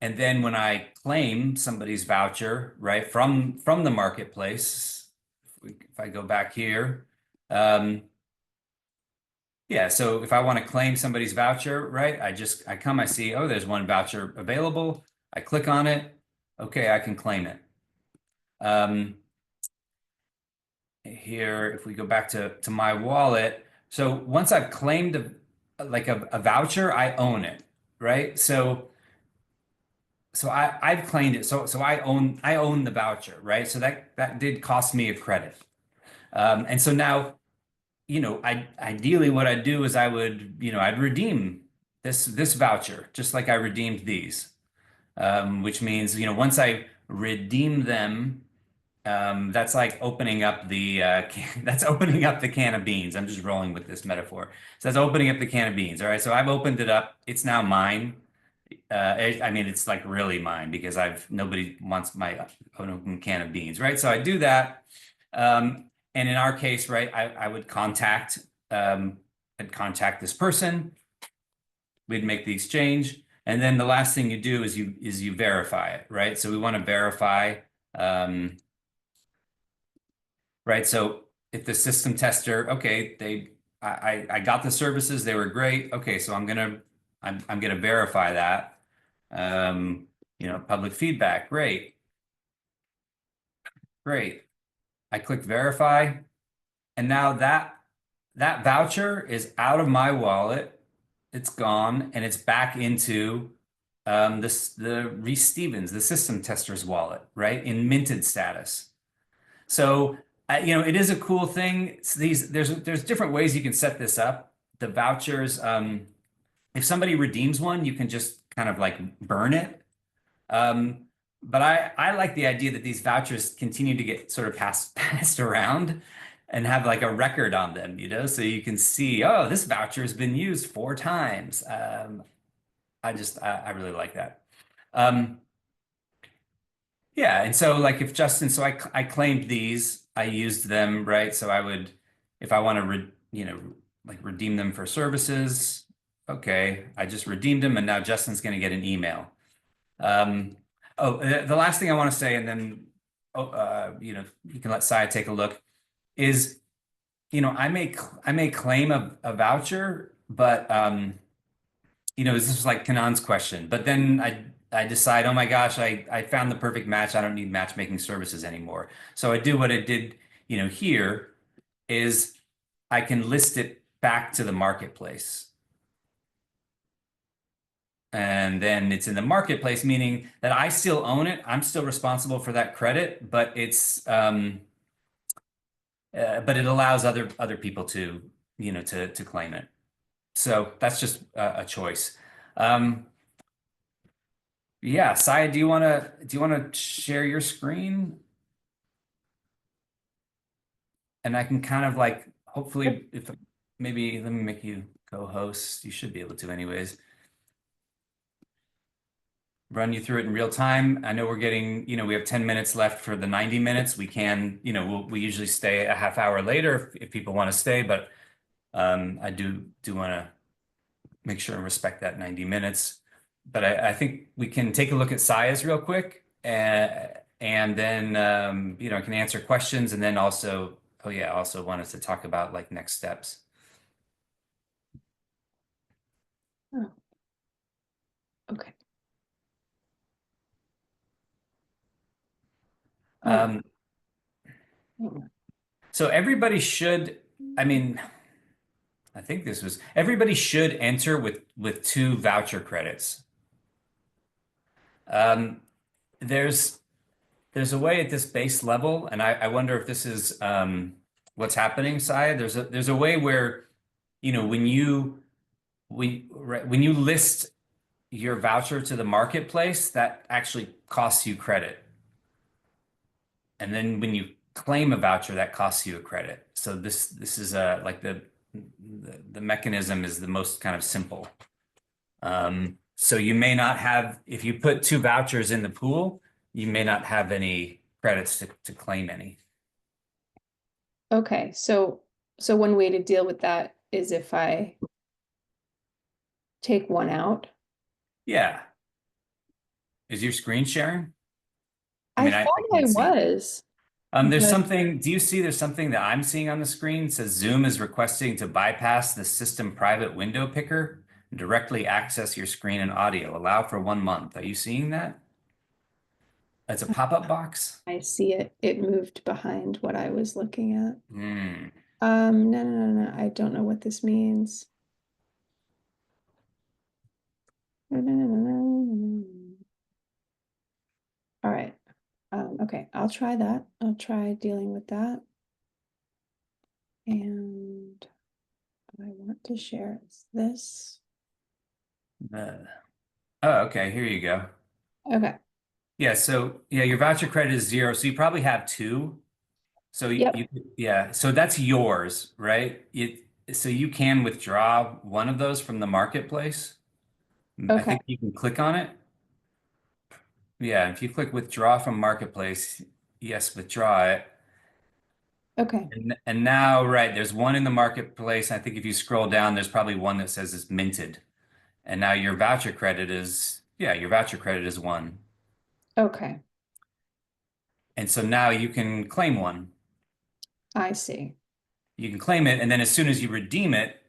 Speaker 1: then when I claim somebody's voucher, right, from the marketplace, if I go back here, yeah, so if I want to claim somebody's voucher, right, I see, oh, there's one voucher available. I click on it. Okay, I can claim it. Here, if we go back to my wallet, so once I've claimed a voucher, I own it, right? So so I've claimed it. So I own the voucher, right? So that did cost me a credit. And so now, I ideally what I'd do is I'd redeem this voucher just like I redeemed these. Which means, once I redeem them, that's like opening up the that's opening up the can of beans. I'm just rolling with this metaphor. So that's opening up the can of beans. All right. So I've opened it up. It's now mine. I mean, it's like really mine because nobody wants my open can of beans, right? So I do that. And in our case, right, I would I'd contact this person. We'd make the exchange. And then the last thing you do is you verify it, right? So we want to verify, right? So if the system tester, okay, I got the services, they were great. Okay, so I'm gonna verify that. Public feedback, great. I click verify, and now that voucher is out of my wallet. It's gone, and it's back into the Reese Stevens, the system tester's wallet, right, in minted status. So it is a cool thing. It's there's different ways you can set this up. The vouchers, if somebody redeems one, you can just kind of like burn it. But I like the idea that these vouchers continue to get sort of passed around and have like a record on them, so you can see, oh, this voucher has been used 4 times. I really like that. Yeah, and so like if Justin, so I claimed these, I used them, right? So I would, if I want to, like redeem them for services, okay, I just redeemed them, and now Justin's going to get an email. The last thing I want to say, and then, you can let Sai take a look, is, I may claim a voucher, but this is like Kanan's question, but then I decide, oh my gosh, I found the perfect match. I don't need matchmaking services anymore. So I do what I did, here is I can list it back to the marketplace. And then it's in the marketplace, meaning that I still own it. I'm still responsible for that credit, but but it allows other people to, to claim it. So that's just a choice. Yeah, Saya, do you wanna share your screen? And I can kind of like, hopefully, if maybe let me make you co-host. You should be able to anyways. Run you through it in real time. I know we're getting, we have 10 minutes left for the 90 minutes. We can, we usually stay a half hour later if people want to stay, but I do want to make sure and respect that 90 minutes. But I think we can take a look at Saya's real quick, and then I can answer questions, and then also, oh yeah, also wanted to talk about like next steps.
Speaker 5: Oh. Okay.
Speaker 1: So everybody should, I think everybody should enter with 2 voucher credits. There's a way at this base level, and I wonder if this is what's happening, Saya. There's a way where, when you list your voucher to the marketplace, that actually costs you credit. And then when you claim a voucher, that costs you a credit. So this is like the mechanism is the most kind of simple. So you may not have, if you put 2 vouchers in the pool, you may not have any credits to claim any.
Speaker 5: Okay, so one way to deal with that is if I take one out.
Speaker 1: Yeah. Is your screen sharing?
Speaker 5: I
Speaker 1: I
Speaker 5: thought I
Speaker 1: can't see.
Speaker 5: was.
Speaker 1: There's
Speaker 5: but-
Speaker 1: something, do you see there's something that I'm seeing on the screen? It says Zoom is requesting to bypass the system private window picker and directly access your screen and audio. Allow for 1 month. Are you seeing that? It's a pop-up box.
Speaker 5: I see it. It moved behind what I was looking at.
Speaker 1: Hmm.
Speaker 5: No. I don't know what this means. Okay, I'll try that. I'll try dealing with that. And I want to share this.
Speaker 1: Oh, okay, here you go.
Speaker 5: Okay,
Speaker 1: Yeah, so yeah, your voucher credit is 0, so you probably have 2. So
Speaker 5: Yep.
Speaker 1: yeah, so that's yours, right? So you can withdraw one of those from the marketplace. I
Speaker 5: okay,
Speaker 1: think you can click on it. Yeah, if you click withdraw from marketplace, yes, withdraw it.
Speaker 5: okay,
Speaker 1: And now, right, there's one in the marketplace. I think if you scroll down, there's probably one that says it's minted. And now your voucher credit is, yeah, your voucher credit is 1.
Speaker 5: okay.
Speaker 1: And so now you can claim one.
Speaker 5: I see.
Speaker 1: You can claim it, and then as soon as you redeem it,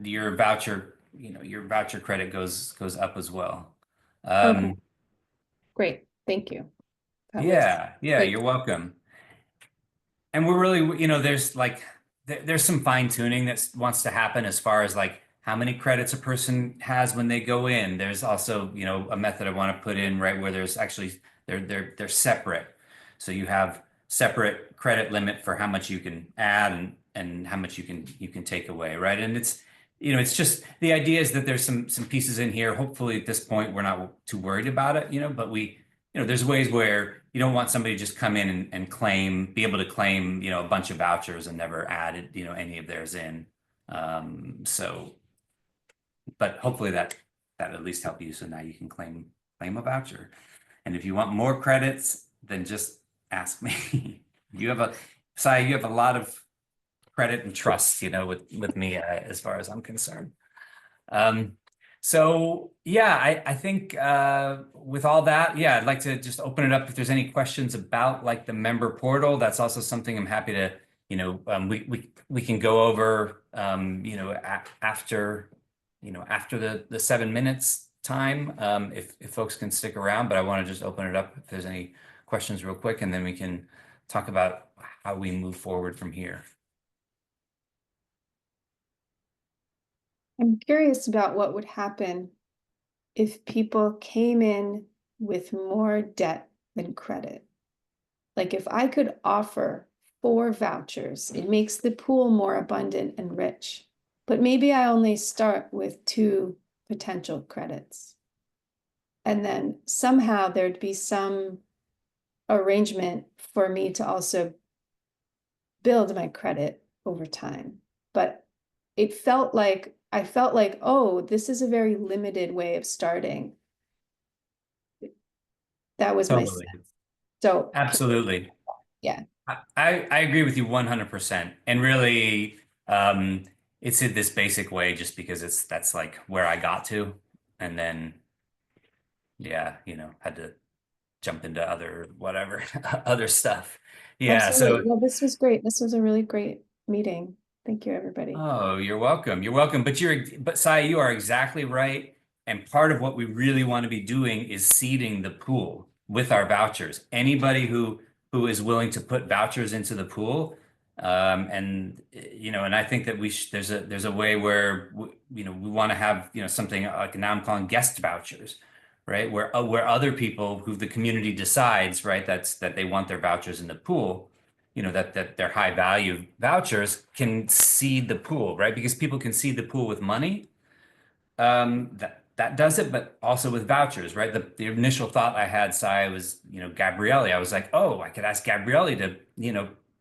Speaker 1: your voucher, your voucher credit goes up as well.
Speaker 5: Okay, great. Thank you. That was
Speaker 1: Yeah,
Speaker 5: great.
Speaker 1: you're welcome. And we're really, there's like there's some fine tuning that wants to happen as far as like how many credits a person has when they go in. There's also, a method I want to put in right where there's actually they're separate. So you have separate credit limit for how much you can add and how much you can take away, right? And it's just the idea is that there's some pieces in here. Hopefully at this point we're not too worried about it, but there's ways where you don't want somebody to just come in and be able to claim, a bunch of vouchers and never added, any of theirs in. So, but hopefully that at least help you. So now you can claim a voucher. And if you want more credits, then just ask me. You have a lot of credit and trust, with me as far as I'm concerned. So yeah, I think with all that, yeah, I'd like to just open it up if there's any questions about like the member portal. That's also something I'm happy to, we can go over, after, after the 7 minutes time, if folks can stick around. But I want to just open it up if there's any questions real quick, and then we can talk about how we move forward from here.
Speaker 5: I'm curious about what would happen if people came in with more debt than credit. Like if I could offer 4 vouchers, it makes the pool more abundant and rich. But maybe I only start with 2 potential credits. And then somehow there'd be some arrangement for me to also build my credit over time. But I felt like, oh, this is a very limited way of starting. That was my
Speaker 1: Totally.
Speaker 5: sense. So
Speaker 1: Absolutely.
Speaker 5: yeah.
Speaker 1: I agree with you 100%. And really, it's in this basic way just because that's like where I got to. And then, yeah, had to jump into other whatever, other stuff. Yeah.
Speaker 5: Absolutely.
Speaker 1: So,
Speaker 5: Well, this was great. This was a really great meeting. Thank you, everybody.
Speaker 1: oh, you're welcome. You're welcome. But Sai, you are exactly right. And part of what we really want to be doing is seeding the pool with our vouchers. Anybody who is willing to put vouchers into the pool, and I think that there's a way where we want to have something like now I'm calling guest vouchers, right? Where other people who the community decides, right, that they want their vouchers in the pool, that their high value vouchers can seed the pool, right? Because people can seed the pool with money. That does it, but also with vouchers, right? The initial thought I had, Sai, was, Gabrielli. I was like, oh, I could ask Gabrielli to,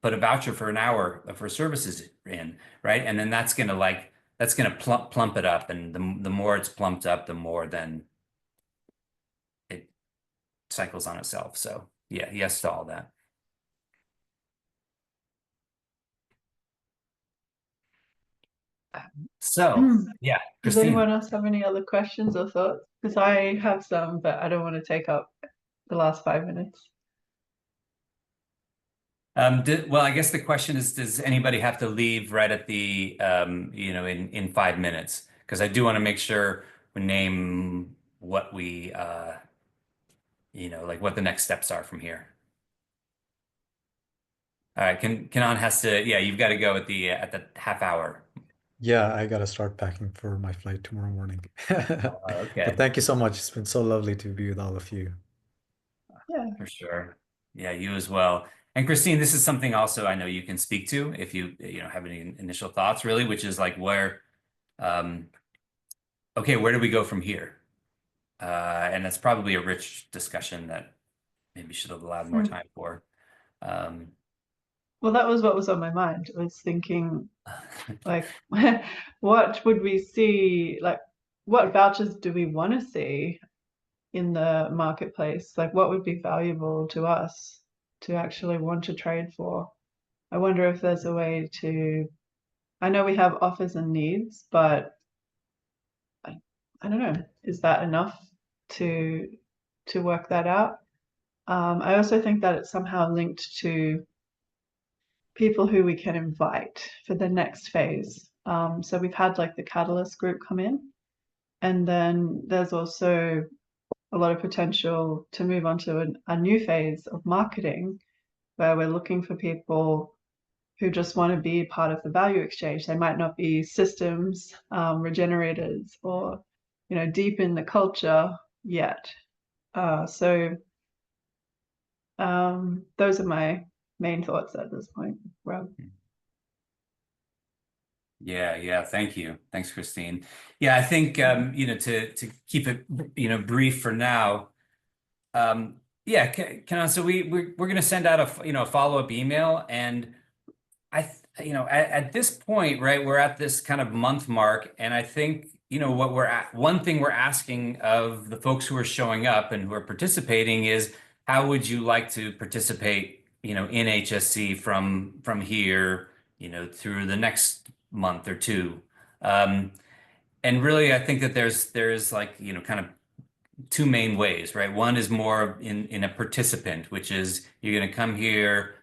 Speaker 1: put a voucher for an hour of her services in, right? And then that's gonna plump it up, and the more it's plumped up, the more then it cycles on itself. So yeah, yes to all that. So yeah,
Speaker 3: Does
Speaker 1: Christine.
Speaker 3: anyone else have any other questions or thoughts? Because I have some, but I don't want to take up the last 5 minutes.
Speaker 1: Well, I guess the question is, does anybody have to leave right at the, in 5 minutes? Because I do want to make sure we name what we, like what the next steps are from here. All right, Kanan has to, yeah, you've got to go at the half hour.
Speaker 2: Yeah, I gotta start packing for my flight tomorrow morning.
Speaker 1: Okay.
Speaker 2: But thank you so much. It's been so lovely to be with all of you.
Speaker 3: Yeah.
Speaker 1: For sure. Yeah, you as well. And Christine, this is something also I know you can speak to if you have any initial thoughts really, which is like um, okay, where do we go from here? And that's probably a rich discussion that maybe should have allowed more time for. Um,
Speaker 3: Well, that was what was on my mind. I was thinking, like, what would we see? Like, what vouchers do we want to see in the marketplace? Like, what would be valuable to us to actually want to trade for? I wonder if there's a way to. I know we have offers and needs, but I don't know. Is that enough to work that out? I also think that it's somehow linked to people who we can invite for the next phase. So we've had like the Catalyst group come in, and then there's also a lot of potential to move on to a new phase of marketing where we're looking for people who just want to be part of the value exchange. They might not be systems regenerators or deep in the culture yet. So those are my main thoughts at this point, Rob.
Speaker 1: Yeah, thank you. Thanks, Christine. Yeah, I think to keep it brief for now. Yeah, Kenan, so we're going to send out a follow-up email, and at this point, right, we're at this kind of month mark, and I think one thing we're asking of the folks who are showing up and who are participating is, how would you like to participate in HSC from here through the next month or two. And really, I think that there's like kind of two main ways, right? One is more in a participant, which is you're going to come here,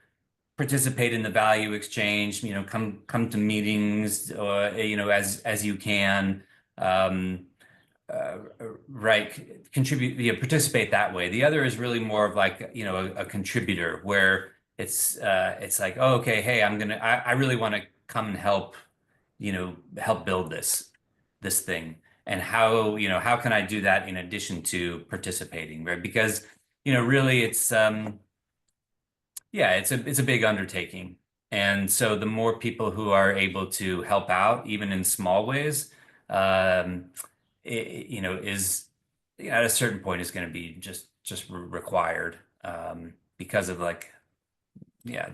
Speaker 1: participate in the value exchange, come to meetings, as you can, uh, right, contribute, participate that way. The other is really more of like, a contributor where it's like, oh, okay, hey, I really want to come and help, help build this thing. And how can I do that in addition to participating, right? Because, really it's a big undertaking. And so the more people who are able to help out, even in small ways, is at a certain point is going to be just required, because of like, yeah,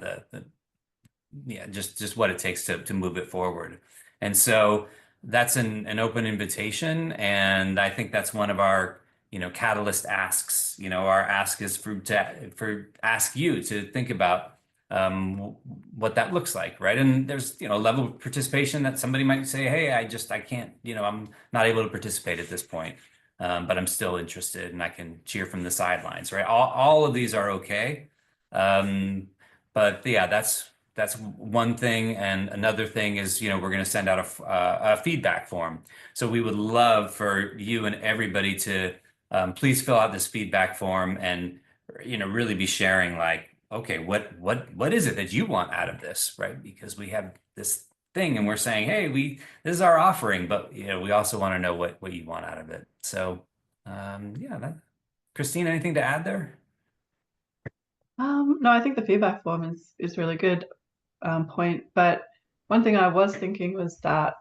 Speaker 1: just what it takes to move it forward. And so that's an open invitation, and I think that's one of our catalyst asks. Our ask is for ask you to think about what that looks like, right? And there's a level of participation that somebody might say, hey, I can't, I'm not able to participate at this point, but I'm still interested and I can cheer from the sidelines, right? All of these are okay. But yeah, that's one thing. And another thing is, we're going to send out a feedback form. So we would love for you and everybody to please fill out this feedback form and, really be sharing like, okay, what is it that you want out of this, right? Because we have this thing and we're saying, hey, this is our offering, but we also want to know what you want out of it. So yeah, Christine, anything to add there?
Speaker 3: No, I think the feedback form is really good point. But one thing I was thinking was that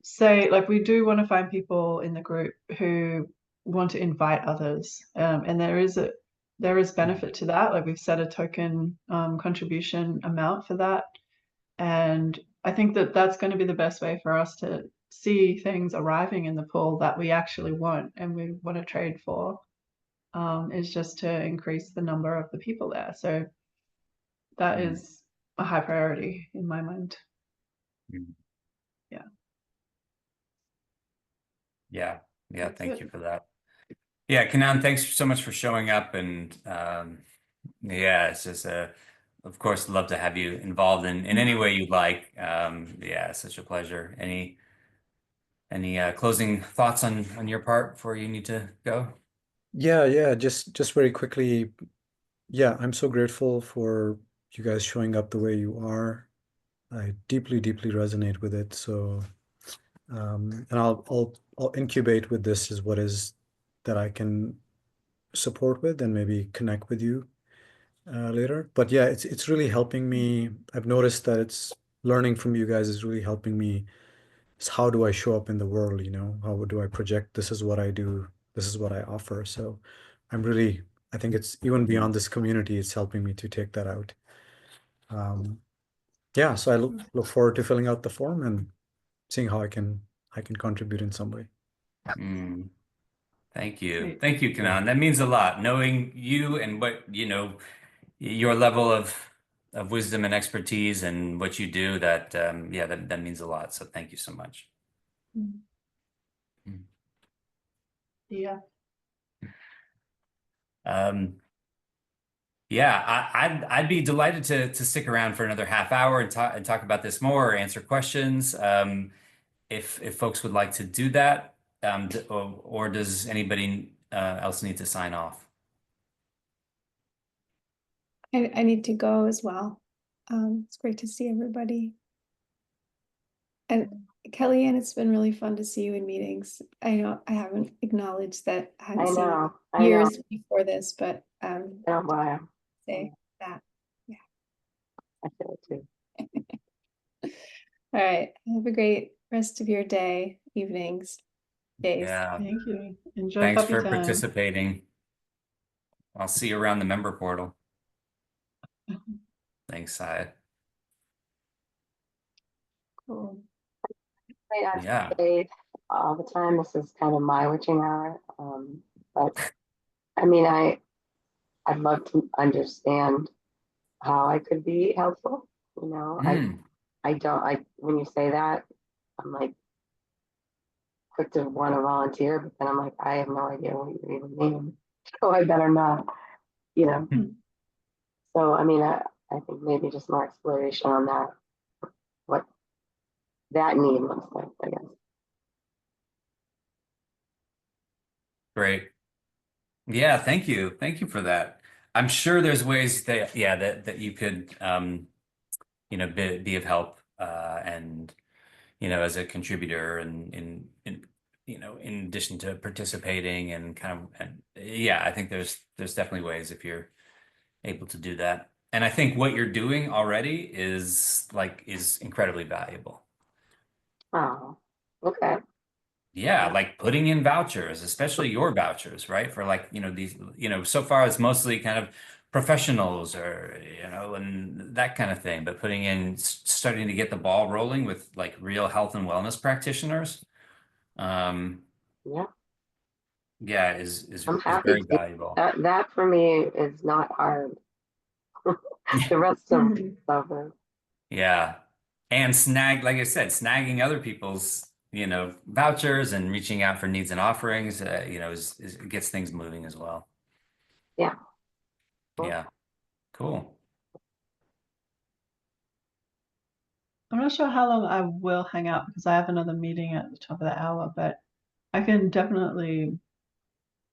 Speaker 3: say like we do want to find people in the group who want to invite others, and there is benefit to that. Like we've set a token contribution amount for that, and I think that that's going to be the best way for us to see things arriving in the pool that we actually want and we want to trade for, is just to increase the number of the people there. So that is a high priority in my mind.
Speaker 1: Yeah.
Speaker 3: That's
Speaker 1: Thank
Speaker 3: it.
Speaker 1: you for that. Yeah, Kanan, thanks so much for showing up. And yeah, it's just of course, love to have you involved in any way you'd like. Yeah, it's such a pleasure. Any closing thoughts on your part before you need to go?
Speaker 2: Yeah, just very quickly. Yeah, I'm so grateful for you guys showing up the way you are. I deeply resonate with it. So, and I'll incubate with this is what is that I can support with, then maybe connect with you later. But yeah, it's really helping me. I've noticed that it's learning from you guys is really helping me. Is how do I show up in the world, you know? How do I project this is what I do, this is what I offer. So I think it's even beyond this community, it's helping me to take that out. Yeah, so I look forward to filling out the form and seeing how I can contribute in some way.
Speaker 1: Mm. Thank you.
Speaker 3: Great.
Speaker 1: Thank you, Kanan. That means a lot. Knowing you and what, your level of wisdom and expertise and what you do, that means a lot. So thank you so much.
Speaker 3: Yeah.
Speaker 1: Yeah, I'd be delighted to stick around for another half hour and talk about this more or answer questions. If folks would like to do that, or does anybody else need to sign off?
Speaker 5: I need to go as well. It's great to see everybody. And Kellyanne, it's been really fun to see you in meetings. I know I haven't acknowledged that I
Speaker 4: I
Speaker 5: hadn't seen you
Speaker 4: know, I know.
Speaker 5: years before this, but
Speaker 4: I don't know.
Speaker 5: say that.
Speaker 4: I feel it too.
Speaker 5: All right. Have a great rest of your day, evenings, days.
Speaker 1: Yeah,
Speaker 3: Thank you. Enjoy
Speaker 1: thanks
Speaker 3: puppy
Speaker 1: for
Speaker 3: time.
Speaker 1: participating. I'll see you around the member portal. Thanks, Syed.
Speaker 5: Cool.
Speaker 4: I
Speaker 1: Yeah.
Speaker 4: say all the time, this is kind of my witching hour. But I mean, I'd love to understand how I could be helpful. You know,
Speaker 1: Mm.
Speaker 4: when you say that, I'm like quick to want to volunteer, but then I'm like, I have no idea what you even mean. So I better not, you know. So I mean, I think maybe just more exploration on that, what that need looks like, I guess.
Speaker 1: Great. Yeah, thank you. Thank you for that. I'm sure there's ways that you could be of help and as a contributor and in addition to participating and I think there's definitely ways if you're able to do that. And I think what you're doing already is incredibly valuable.
Speaker 4: Oh, okay.
Speaker 1: Yeah, like putting in vouchers, especially your vouchers, right? For these, so far it's mostly kind of professionals or, and that kind of thing, but starting to get the ball rolling with like real health and wellness practitioners.
Speaker 4: Yeah,
Speaker 1: Yeah, is
Speaker 4: I'm happy
Speaker 1: very
Speaker 4: to.
Speaker 1: valuable.
Speaker 4: That for me is not hard. The rest of stuff is.
Speaker 1: Yeah. And like I said, snagging other people's, vouchers and reaching out for needs and offerings, it gets things moving as well.
Speaker 4: Yeah. Cool.
Speaker 1: Yeah. Cool.
Speaker 3: I'm not sure how long I will hang out because I have another meeting at the top of the hour, but I can definitely,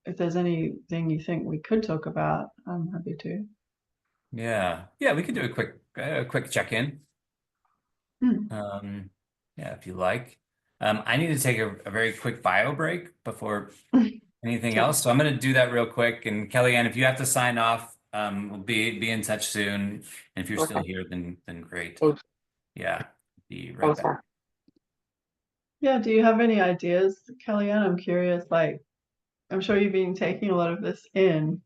Speaker 3: if there's anything you think we could talk about, I'm happy to.
Speaker 1: Yeah. Yeah, we could do a quick check-in. Yeah, if you like. I need to take a very quick bio break before anything
Speaker 3: Sure.
Speaker 1: else. So I'm going to do that real quick. And Kellyanne, if you have to sign off, we'll be in touch soon. And if you're still
Speaker 4: Okay.
Speaker 1: here, then great.
Speaker 4: Thank
Speaker 1: Yeah, be right
Speaker 4: Thanks,
Speaker 1: back.
Speaker 4: Mark.
Speaker 3: Yeah, do you have any ideas, Kellyanne? I'm curious, like, I'm sure you've been taking a lot of this in,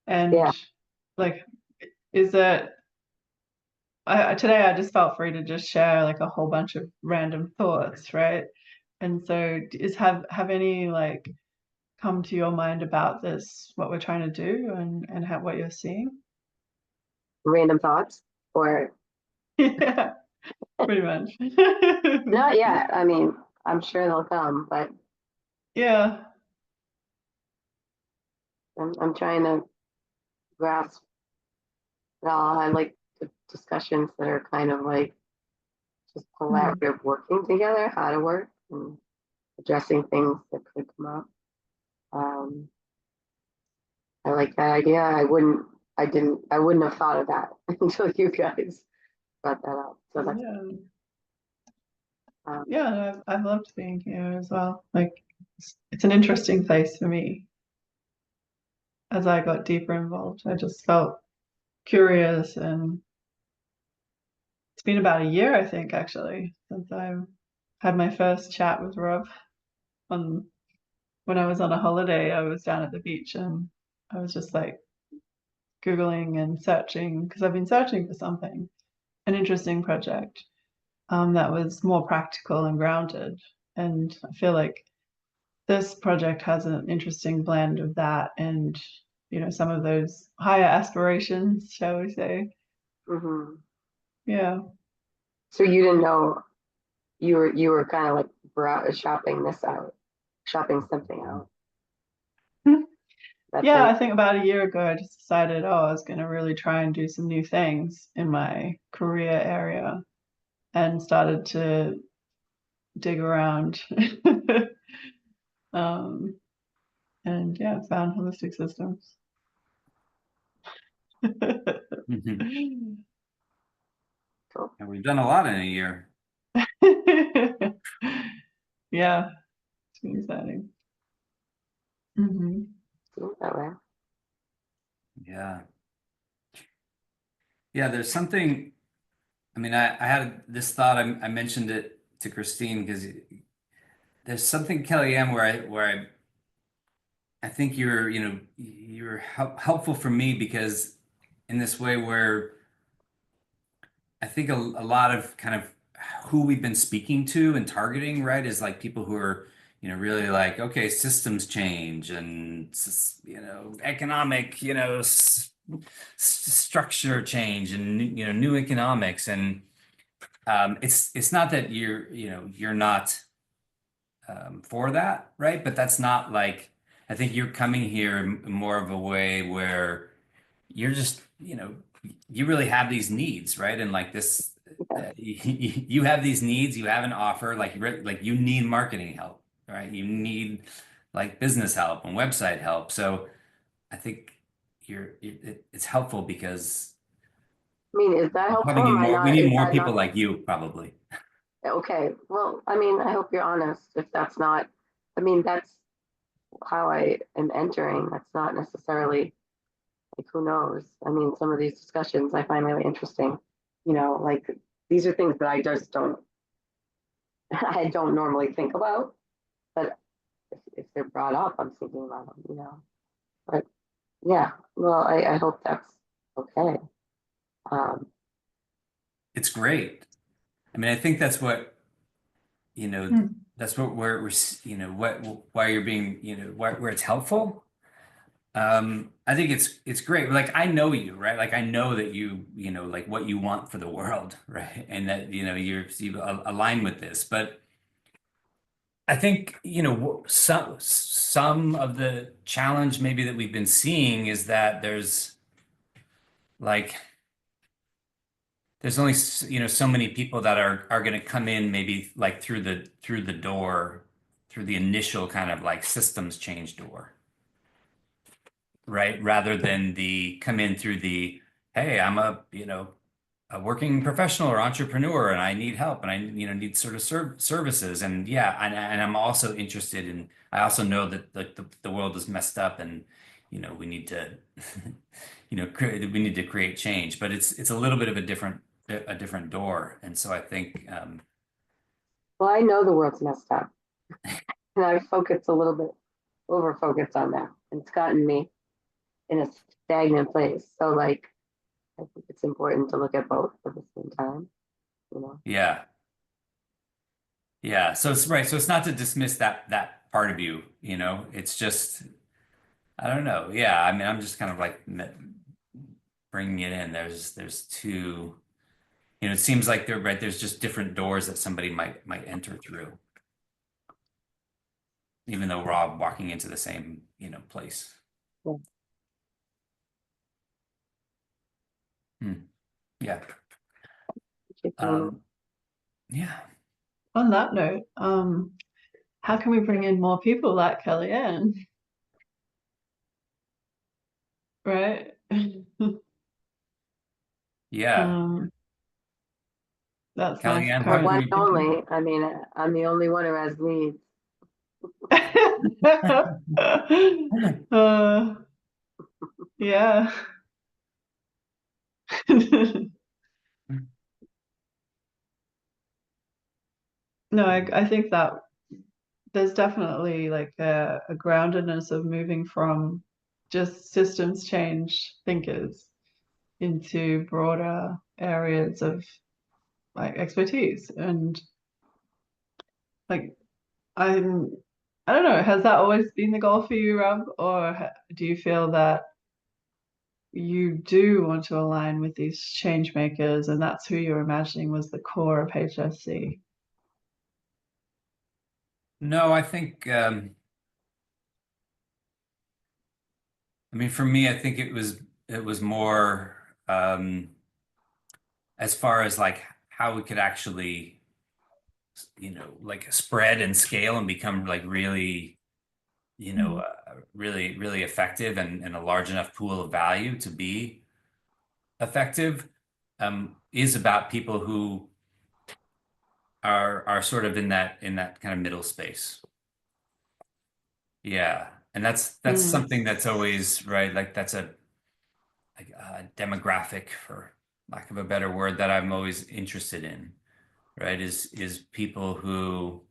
Speaker 3: and
Speaker 4: Yeah.
Speaker 3: like, is that today I just felt free to just share like a whole bunch of random thoughts, right? And so have any like come to your mind about this, what we're trying to do and what you're seeing?
Speaker 4: Random thoughts or
Speaker 3: Yeah, pretty much.
Speaker 4: not yet. I mean, I'm sure they'll come, but
Speaker 3: Yeah.
Speaker 4: I'm trying to grasp it all. I like the discussions that are kind of like just collaborative working together, how to work and addressing things that could come up. I like that idea. I wouldn't have thought of that until you guys brought that up. So that's
Speaker 3: Yeah, I've loved being here as well. Like it's an interesting place for me. as I got deeper involved. I just felt curious, and it's been about a year, I think, actually, since I had my first chat with Rob on when I was on a holiday. I was down at the beach and I was just like Googling and searching because I've been searching for something, an interesting project that was more practical and grounded. And I feel like this project has an interesting blend of that and, you know, some of those higher aspirations, shall we say.
Speaker 4: Mm-hmm.
Speaker 3: Yeah.
Speaker 4: So you didn't know you were kind of like shopping something out. That's
Speaker 3: Yeah,
Speaker 4: right.
Speaker 3: I think about a year ago, I just decided, oh, I was going to really try and do some new things in my career area and started to dig around. And yeah, found holistic systems.
Speaker 1: Mhm.
Speaker 4: Cool.
Speaker 1: And we've done a lot in a year.
Speaker 3: Yeah, it's been exciting. Hmm.
Speaker 4: Seems that way.
Speaker 1: Yeah. Yeah, there's something, I mean, I had this thought, I mentioned it to Christine because there's something, Kellyanne, I think you're helpful for me because in this way where I think a lot of kind of who we've been speaking to and targeting, right, is like people who are, really like, okay, systems change and, economic, structure change and, new economics. And it's not that you're not for that, right? But that's not like, I think you're coming here in more of a way where you're just, you really have these needs, right? And like this,
Speaker 4: Yeah.
Speaker 1: you have these needs, you have an offer, like you need marketing help, right? You need like business help and website help. So I think it's helpful because
Speaker 4: I mean, is that
Speaker 1: we
Speaker 4: helpful?
Speaker 1: probably need
Speaker 4: Am I
Speaker 1: more, we
Speaker 4: not?
Speaker 1: need
Speaker 4: Is
Speaker 1: more
Speaker 4: that
Speaker 1: people
Speaker 4: not
Speaker 1: like you, probably.
Speaker 4: okay? Well, I mean, I hope you're honest. If that's not, I mean, that's how I am entering. That's not necessarily like who knows. I mean, some of these discussions I find really interesting. Like these are things that I just don't I don't normally think about, but if they're brought up, I'm thinking about them. But yeah, well, I hope that's okay. Um,
Speaker 1: It's great. I mean, I think that's what,
Speaker 3: Hmm.
Speaker 1: that's what we're, why you're being, where it's helpful. I think it's great. Like I know you, right? Like I know that like what you want for the world, right? And that, you align with this. But I think, some of the challenge maybe that we've been seeing is that like, there's only, so many people that are going to come in maybe like through the door, through the initial kind of like systems change door, right? Rather than the come in through the, hey, I'm a working professional or entrepreneur and I need help and I, need sort of services. And yeah, and I'm also interested in, I also know that the world is messed up and, we need to, we need to create change, but it's a little bit of a different door. And so I think,
Speaker 4: well, I know the world's messed up, and I focus a little bit over focused on that, and it's gotten me in a stagnant place. So, like, I think it's important to look at both at the same time.
Speaker 1: yeah. Yeah. So it's right. So it's not to dismiss that part of you, it's just, I don't know. Yeah. I mean, I'm just kind of like bringing it in. There's two, it seems like there's just different doors that somebody might enter through, even though we're all walking into the same, place.
Speaker 4: Yeah.
Speaker 1: Hmm. Yeah.
Speaker 4: Um,
Speaker 1: Yeah.
Speaker 3: On that note, how can we bring in more people like Kellyanne? Right?
Speaker 1: Yeah.
Speaker 3: Um, that's my
Speaker 1: Kellyanne, how
Speaker 3: current
Speaker 1: can
Speaker 4: one
Speaker 1: we?
Speaker 3: thinking.
Speaker 4: only. I mean, I'm the only one who has needs.
Speaker 3: Uh, Yeah. No, I think that there's definitely like a groundedness of moving from just systems change thinkers into broader areas of like expertise. And like I don't know, has that always been the goal for you, Rob, or do you feel that you do want to align with these change makers and that's who you're imagining was the core of HSC?
Speaker 1: No, I think, I mean, for me, I think it was more as far as like how we could actually, like spread and scale and become like really, really effective and a large enough pool of value to be effective, is about people who are sort of in that kind of middle space. Yeah. And that's something that's always right. Like that's a demographic, for lack of a better word, that I'm always interested in, right? Is people who,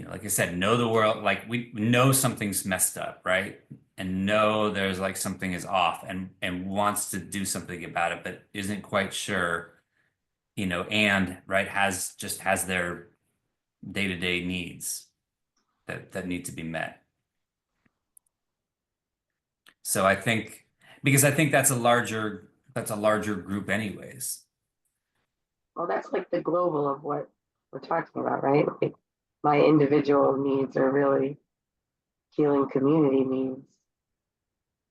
Speaker 1: like I said, know the world, like we know something's messed up, right? And know there's like something is off and wants to do something about it, but isn't quite sure, and right, has their day-to-day needs that need to be met. So I think, because I think that's a larger group anyways.
Speaker 4: Well, that's like the global of what we're talking about, right? Like my individual needs are really healing community needs.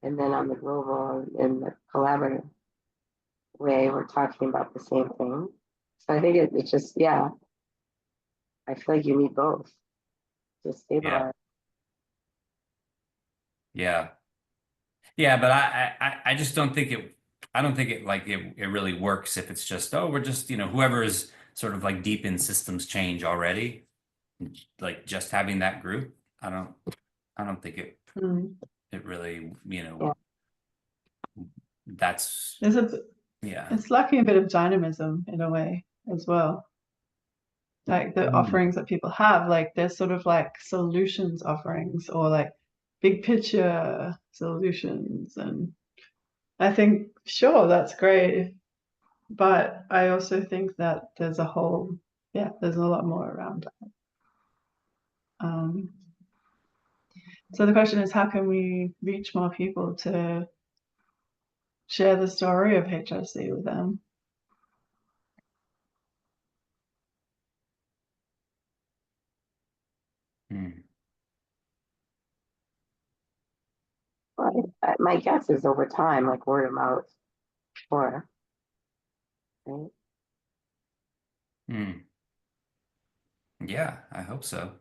Speaker 4: And then on the global and the collaborative way, we're talking about the same thing. So I think it's just, yeah, I feel like you need both to stabilize.
Speaker 1: Yeah. Yeah, but I just don't think I don't think it really works if it's just, oh, we're just, whoever is sort of like deep in systems change already, like just having that group. I don't think it really,
Speaker 4: Yeah.
Speaker 1: that's, yeah.
Speaker 3: It's lacking a bit of dynamism in a way as well. Like the offerings that people have, like they're sort of like solutions offerings or like big picture solutions. And I think, sure, that's great. But I also think that there's a lot more around that. So the question is, how can we reach more people to share the story of HSC with them?
Speaker 4: Well, my guess is over time, like word of mouth, or right?
Speaker 1: Yeah, I hope so.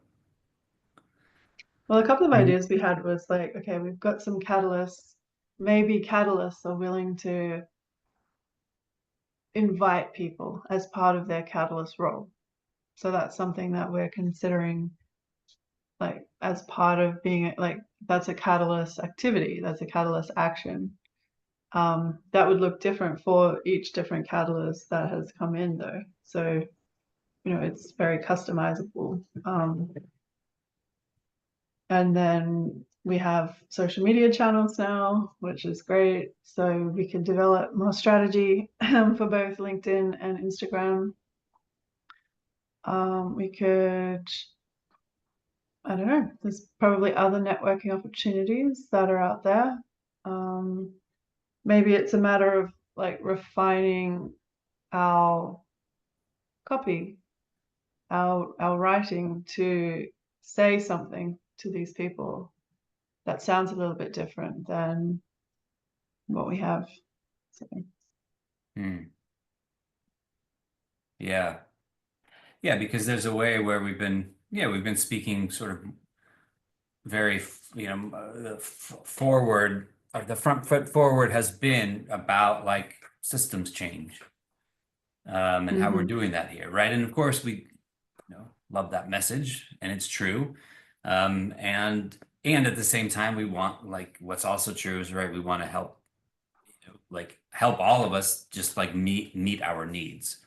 Speaker 3: Well, a couple of ideas we had was like, okay, we've got some catalysts. Maybe catalysts are willing to invite people as part of their catalyst role. So that's something that we're considering, like as part of being like, that's a catalyst activity, that's a catalyst action. That would look different for each different catalyst that has come in though. So, it's very customizable. And then we have social media channels now, which is great. So we can develop more strategy for both LinkedIn and Instagram. We could, I don't know, there's probably other networking opportunities that are out there. Maybe it's a matter of like refining our copy, our writing to say something to these people that sounds a little bit different than what we have. So.
Speaker 1: Yeah. Yeah, because there's a way where we've been speaking sort of very, forward, or the front foot forward has been about like systems change, and how we're doing that here, right? And of course we, love that message, and it's true, and and at the same time, we want, like, what's also true is, right, we want to help, like, help all of us just like meet our needs.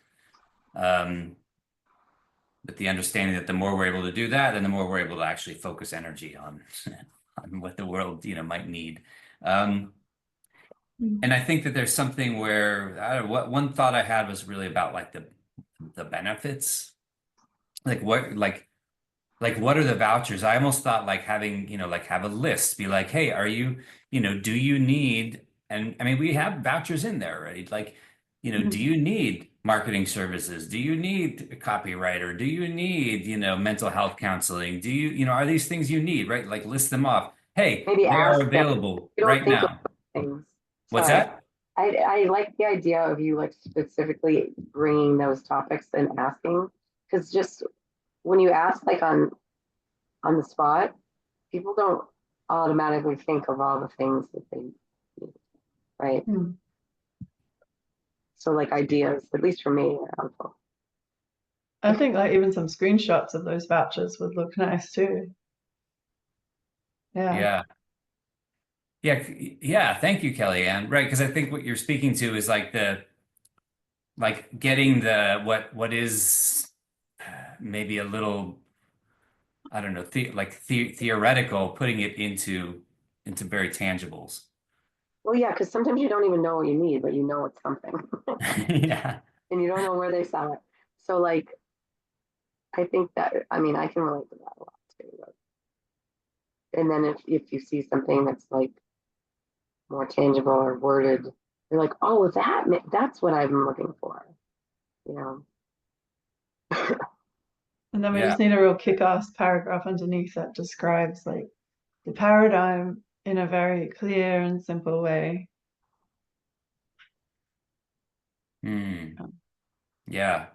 Speaker 1: With the understanding that the more we're able to do that, then the more we're able to actually focus energy on on what the world, might need. And I think that there's something where, I don't know, what one thought I had was really about like the benefits, like what are the vouchers? I almost thought like having, like have a list, be like, hey, are you, do you need, and I mean, we have vouchers in there already. Like, do you need marketing services? Do you need a copywriter? Do you need, mental health counseling? Do you, are these things you need, right? Like list them off. Hey,
Speaker 4: Maybe
Speaker 1: they are
Speaker 4: ask them.
Speaker 1: available
Speaker 4: You don't
Speaker 1: right
Speaker 4: think of
Speaker 1: now.
Speaker 4: things.
Speaker 1: What's
Speaker 4: Sorry.
Speaker 1: that?
Speaker 4: I like the idea of you like specifically bringing those topics and asking, because just when you ask like on the spot, people don't automatically think of all the things that they need, right?
Speaker 3: Mm.
Speaker 4: So like ideas, at least for me, are helpful.
Speaker 3: I think like even some screenshots of those vouchers would look nice too. Yeah.
Speaker 1: Yeah. Yeah. Yeah. Thank you, Kellyanne. Right. Because I think what you're speaking to is like getting the what is maybe a little, I don't know, theoretical, putting it into very tangibles.
Speaker 4: Well, yeah, because sometimes you don't even know what you need, but you know it's something,
Speaker 1: Yeah.
Speaker 4: and you don't know where they saw it. So like, I think that I mean I can relate to that a lot too. And then if you see something that's like more tangible or worded, you're like, oh, that's what I'm looking for, you know.
Speaker 3: And then we
Speaker 1: Yeah.
Speaker 3: just need a real kick-ass paragraph underneath that describes like the paradigm in a very clear and simple way.
Speaker 1: Hmm. Yeah.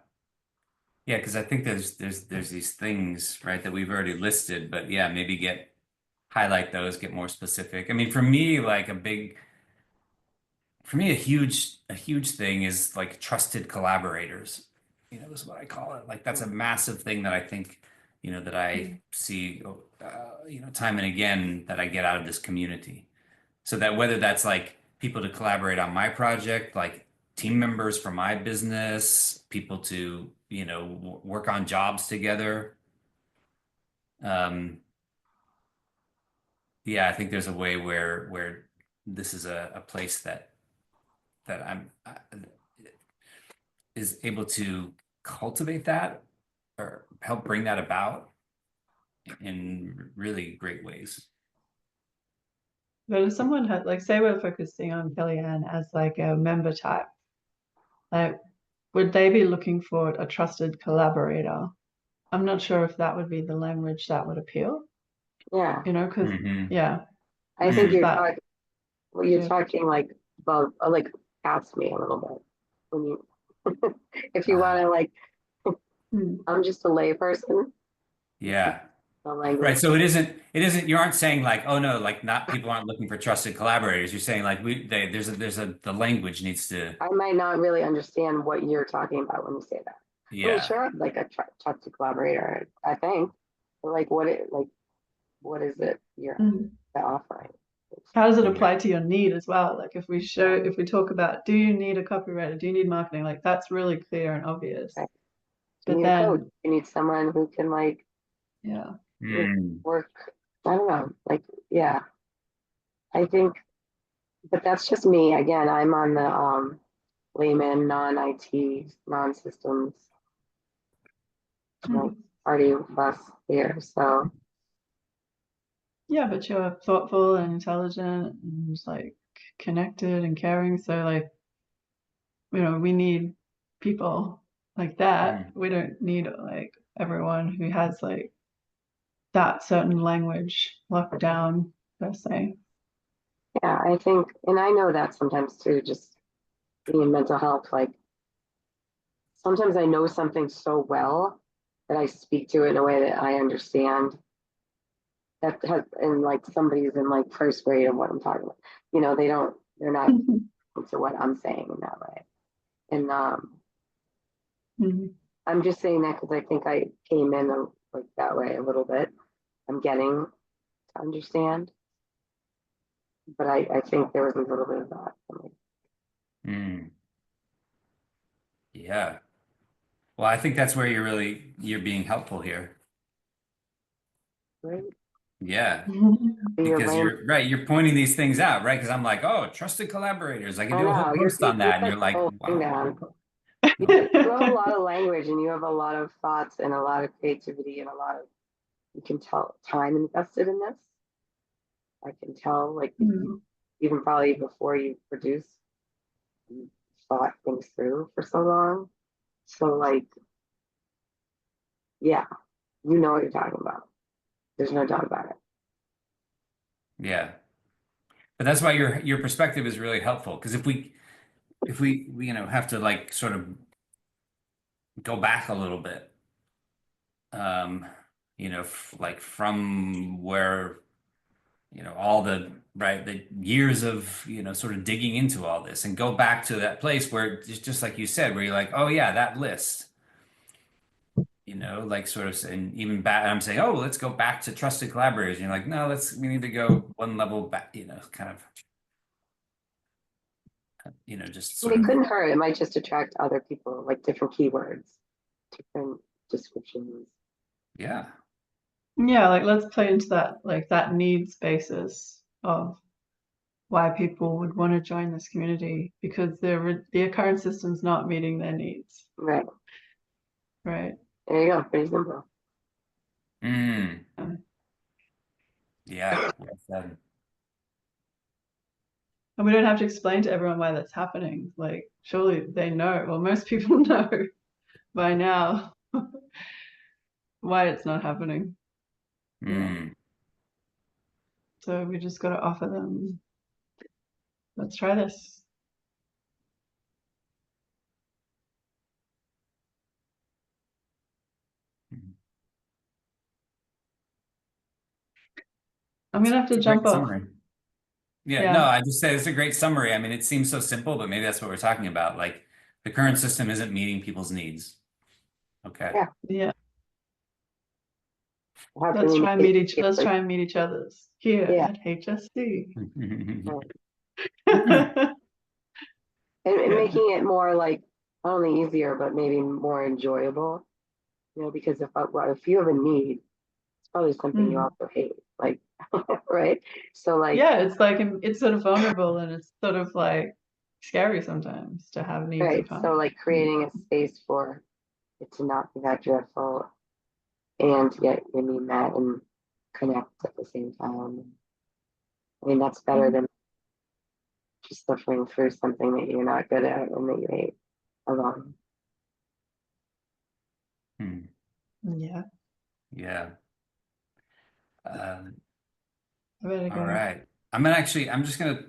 Speaker 1: Yeah, because I think there's these things, right, that we've already listed, but yeah, maybe highlight those, get more specific. I mean, for me, like a huge thing is like trusted collaborators, is what I call it. Like that's a massive thing that I think, that I see, time and again that I get out of this community. So that whether that's like people to collaborate on my project, like team members for my business, people to, work on jobs together. Um, yeah, I think there's a way where this is a place that is able to cultivate that or help bring that about in really great ways.
Speaker 3: But if someone had like say we're focusing on Kellyanne as like a member type, like would they be looking for a trusted collaborator? I'm not sure if that would be the language that would appeal,
Speaker 4: Yeah,
Speaker 3: because
Speaker 1: Mhm.
Speaker 3: yeah,
Speaker 4: I think you're
Speaker 3: that
Speaker 4: talking. Well, you're
Speaker 3: yeah.
Speaker 4: talking like about like past me a little bit when you, if you want
Speaker 1: Ah,
Speaker 4: to like,
Speaker 3: Hmm.
Speaker 4: I'm just a lay person.
Speaker 1: yeah.
Speaker 4: The language.
Speaker 1: Right. So you aren't saying like, oh no, like not people aren't looking for trusted collaborators. You're saying like the language needs to,
Speaker 4: I might not really understand what you're talking about when you say that. I mean,
Speaker 1: yeah.
Speaker 4: sure, I'd like a trusted collaborator, I think. But like, what is it you're
Speaker 3: Hmm.
Speaker 4: offering?
Speaker 3: How does it
Speaker 1: Yeah.
Speaker 3: apply to your need as well? Like if we talk about, do you need a copywriter? Do you need marketing? Like that's really clear and obvious.
Speaker 4: Right. You
Speaker 3: But
Speaker 4: need a coach.
Speaker 3: then,
Speaker 4: You need someone who can like
Speaker 3: yeah.
Speaker 1: Mm.
Speaker 4: work. I don't know. Like, yeah, I think, but that's just me. Again, I'm on the layman, non-IT, non-systems, like
Speaker 3: Hmm.
Speaker 4: party bus here. So
Speaker 3: Yeah, but you're thoughtful and intelligent and just like connected and caring. So like, we need people like that.
Speaker 1: Mm.
Speaker 3: We don't need like everyone who has like that certain language locked down per se.
Speaker 4: yeah, I think, and I know that sometimes too, just being in mental health, like sometimes I know something so well that I speak to it in a way that I understand. That has, and like somebody's in like first grade of what I'm talking about. They're not into what I'm saying in that way. And
Speaker 3: Mhm.
Speaker 4: I'm just saying that because I think I came in like that way a little bit. I'm getting to understand. But I think there was a little bit of that for me.
Speaker 1: Mm. Yeah. Well, I think that's where you're being helpful here.
Speaker 4: Right?
Speaker 1: Yeah.
Speaker 4: You're
Speaker 1: Because
Speaker 4: laying,
Speaker 1: you're right, you're pointing these things out, right? Because I'm like, oh, trusted collaborators. I can
Speaker 4: I
Speaker 1: do a whole
Speaker 4: know,
Speaker 1: post on
Speaker 4: you're
Speaker 1: that. And
Speaker 4: laying
Speaker 1: you're like,
Speaker 4: the whole thing
Speaker 1: wow.
Speaker 4: down. You have a lot of language and you have a lot of thoughts and a lot of creativity and a lot of, you can tell time invested in this. I can tell, like,
Speaker 3: Mm.
Speaker 4: even probably before you produce, you thought things through for so long. So, like, yeah, you know what you're talking about. There's no doubt about it.
Speaker 1: Yeah. But that's why your perspective is really helpful. Because if we have to like sort of go back a little bit, um, like from where, all the right, the years of, sort of digging into all this and go back to that place where it's just like you said, where you're like, oh yeah, that list. Like sort of, and even back, I'm saying, oh, let's go back to trusted collaborators. And you're like, no, we need to go one level back, kind of, just
Speaker 4: I mean,
Speaker 1: sort
Speaker 4: it
Speaker 1: of,
Speaker 4: couldn't hurt. It might just attract other people, like different keywords, different descriptions.
Speaker 1: yeah.
Speaker 3: Yeah, like let's play into that, like that needs basis of why people would want to join this community because their current system's not meeting their needs,
Speaker 4: Right.
Speaker 3: right?
Speaker 4: There you go. Pretty simple.
Speaker 1: Mm,
Speaker 3: Um,
Speaker 1: yeah. Well said.
Speaker 3: And we don't have to explain to everyone why that's happening. Like, surely they know, well, most people know by now why it's not happening.
Speaker 1: Mm.
Speaker 3: So we just got to offer them, let's try this. I'm gonna have to
Speaker 1: It's a great
Speaker 3: jump off.
Speaker 1: summary. Yeah,
Speaker 3: Yeah.
Speaker 1: no, I just say it's a great summary. I mean, it seems so simple, but maybe that's what we're talking about. Like the current system isn't meeting people's needs. Okay.
Speaker 4: Yeah.
Speaker 3: Yeah.
Speaker 4: How can
Speaker 3: Let's
Speaker 4: we
Speaker 3: try and
Speaker 4: make
Speaker 3: meet
Speaker 4: it like,
Speaker 3: each other's here
Speaker 4: yeah,
Speaker 3: at HSC.
Speaker 4: and
Speaker 3: Yeah.
Speaker 4: making it more like not only easier, but maybe more enjoyable. Because if you have a need, it's probably something you
Speaker 3: Mm.
Speaker 4: also hate, like, right? So, like,
Speaker 3: Yeah, it's like it's sort of vulnerable and it's sort of like scary sometimes to have needs
Speaker 4: right.
Speaker 3: of kind.
Speaker 4: So, like, creating a space for it to not be that dreadful and to get your need met and connect at the same time. I mean, that's better than just suffering through something that you're not good at and that you hate alone.
Speaker 1: Hmm.
Speaker 3: Yeah.
Speaker 1: Yeah.
Speaker 3: I better
Speaker 1: All
Speaker 3: go.
Speaker 1: right. I'm just gonna